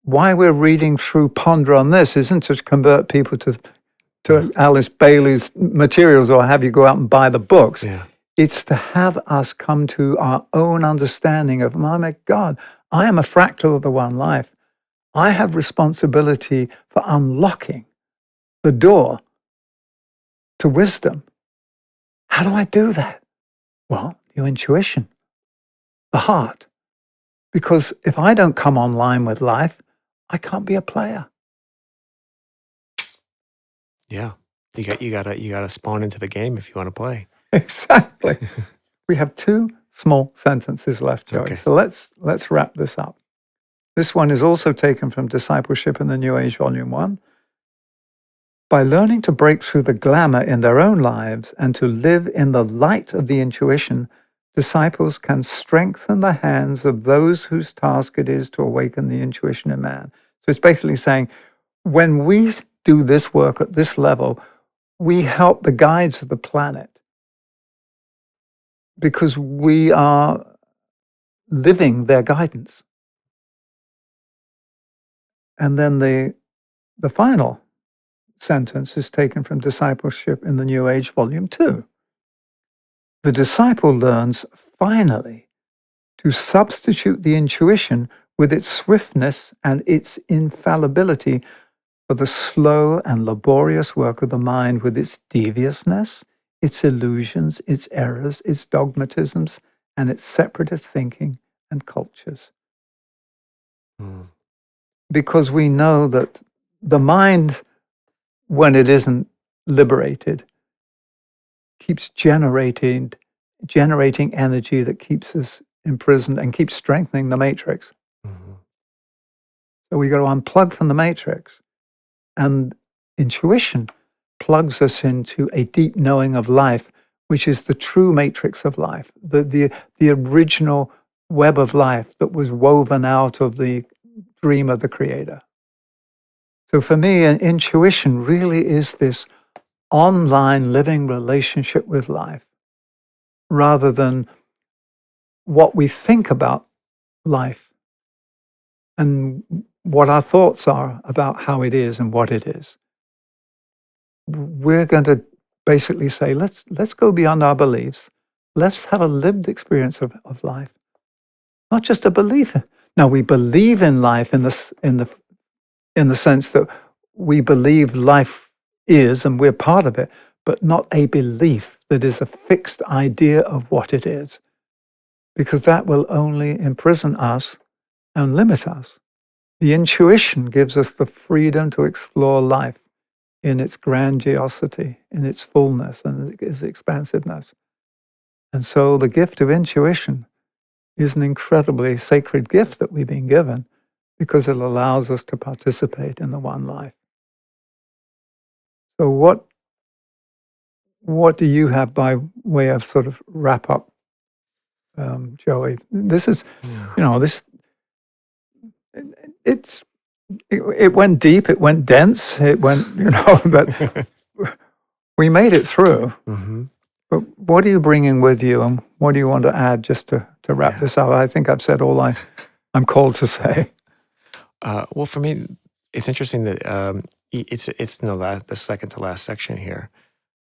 Why we're reading through Ponder on This isn't to convert people to Alice Bailey's materials or have you go out and buy the books. Yeah. It's to have us come to our own understanding of, my God, I am a fractal of the one life. I have responsibility for unlocking the door to wisdom. How do I do that? Well, your intuition, the heart. Because if I don't come online with life, I can't be a player. Yeah, you gotta spawn into the game if you want to play. Exactly. We have two small sentences left, Joey. Okay. So let's wrap this up. This one is also taken from Discipleship in the New Age, Volume 1. By learning to break through the glamour in their own lives and to live in the light of the intuition, disciples can strengthen the hands of those whose task it is to awaken the intuition in man. So it's basically saying, when we do this work at this level, we help the guides of the planet because we are living their guidance. And then the final sentence is taken from Discipleship in the New Age, Volume 2. The disciple learns, finally, to substitute the intuition with its swiftness and its infallibility for the slow and laborious work of the mind with its deviousness, its illusions, its errors, its dogmatisms, and its separatist thinking and cultures. Mm. Because we know that the mind, when it isn't liberated, keeps generating energy that keeps us imprisoned and keeps strengthening the matrix. Mm-hmm. So we got to unplug from the matrix. And intuition plugs us into a deep knowing of life, which is the true matrix of life, the original web of life that was woven out of the dream of the Creator. So for me, an intuition really is this online living relationship with life, rather than what we think about life and what our thoughts are about how it is and what it is. We're going to basically say, let's go beyond our beliefs. Let's have a lived experience of life, not just a belief. Now, we believe in life in the sense that we believe life is and we're part of it, but not a belief that is a fixed idea of what it is, because that will only imprison us and limit us. The intuition gives us the freedom to explore life in its grandiosity, in its fullness, and its expansiveness. And so the gift of intuition is an incredibly sacred gift that we've been given, because it allows us to participate in the one life. So what do you have by way of sort of wrap up, Joey? This is, it went deep, it went dense, it went, but we made it through. Mm-hmm. But what are you bringing with you, and what do you want to add just to wrap this up? I think I've said all I'm called to say. Well, for me, it's interesting that it's in the second to last section here.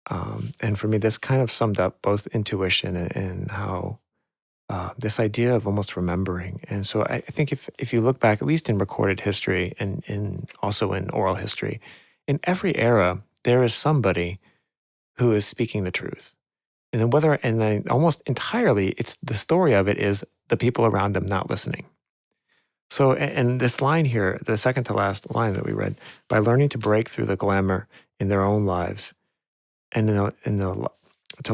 And for me, this kind of summed up both intuition and how this idea of almost remembering. And so I think if you look back, at least in recorded history and also in oral history, in every era, there is somebody who is speaking the truth. And then almost entirely, it's the story of it is the people around them not listening. So, and this line here, the second to last line that we read, by learning to break through the glamour in their own lives and to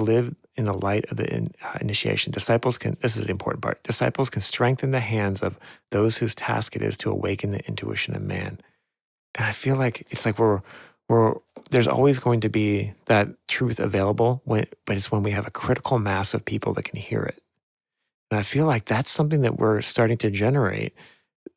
live in the light of the initiation, this is the important part, disciples can strengthen the hands of those whose task it is to awaken the intuition of man. And I feel like it's like there's always going to be that truth available, but it's when we have a critical mass of people that can hear it. And I feel like that's something that we're starting to generate,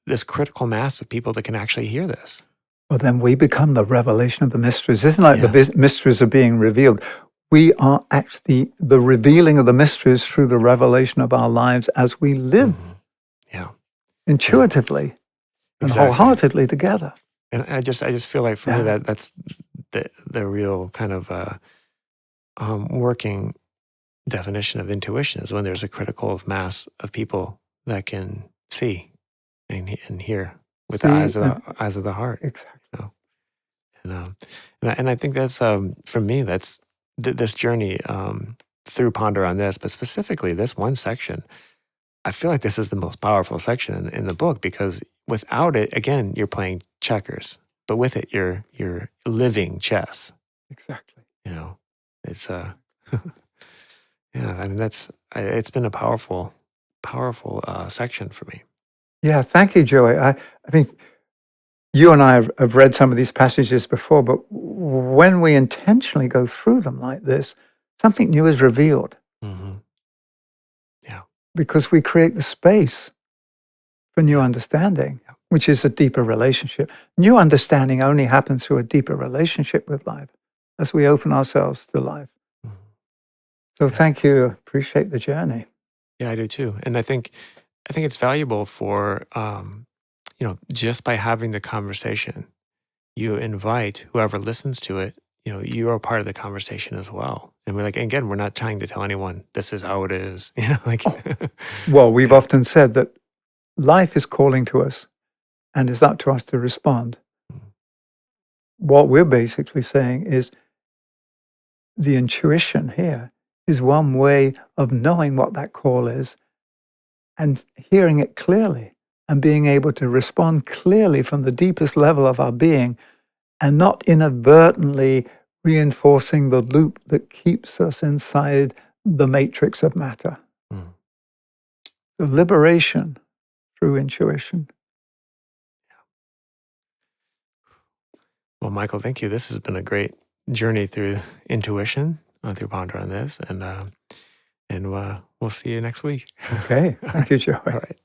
this critical mass of people that can actually hear this. Well, then we become the revelation of the mysteries. Isn't it like the mysteries are being revealed? We are actually the revealing of the mysteries through the revelation of our lives as we live intuitively and wholeheartedly together. And I just feel like for me that's the real kind of working definition of intuition is when there's a critical mass of people that can see and hear with the eyes of the heart. Exactly. And I think that's for me that's this journey through ponder on this, but specifically this one section. I feel like this is the most powerful section in the book, because without it, again, you're playing checkers, but with it, you're living chess. Exactly. It's Yeah, I mean, it's been a powerful, powerful section for me. Yeah, thank you, Joey. I mean, you and I have read some of these passages before, but when we intentionally go through them like this, something new is revealed Hmm. Yeah. because we create the space for new Yeah. understanding, Yeah. which is a deeper relationship. New understanding only happens through a deeper relationship with life as we open ourselves to life. Mhm. So Yeah. thank you. Appreciate the journey. Yeah, I do too. And I think it's valuable for, just by having the conversation, you invite whoever listens to it, you are part of the conversation as well. And we're like, again, we're not trying to tell anyone this is how it is, like, Well, we've yeah. often said that life is calling to us and it's up to us to respond. What we're basically saying is the intuition here is one way of knowing what that call is and hearing it clearly and being able to respond clearly from the deepest level of our being and not inadvertently reinforcing the loop that keeps us inside the matrix of matter. Mm. The liberation through intuition. Well, Michael, thank you. This has been a great journey through intuition, through ponder on this, and we'll see you next week. Okay. All Thank you, Joey. right.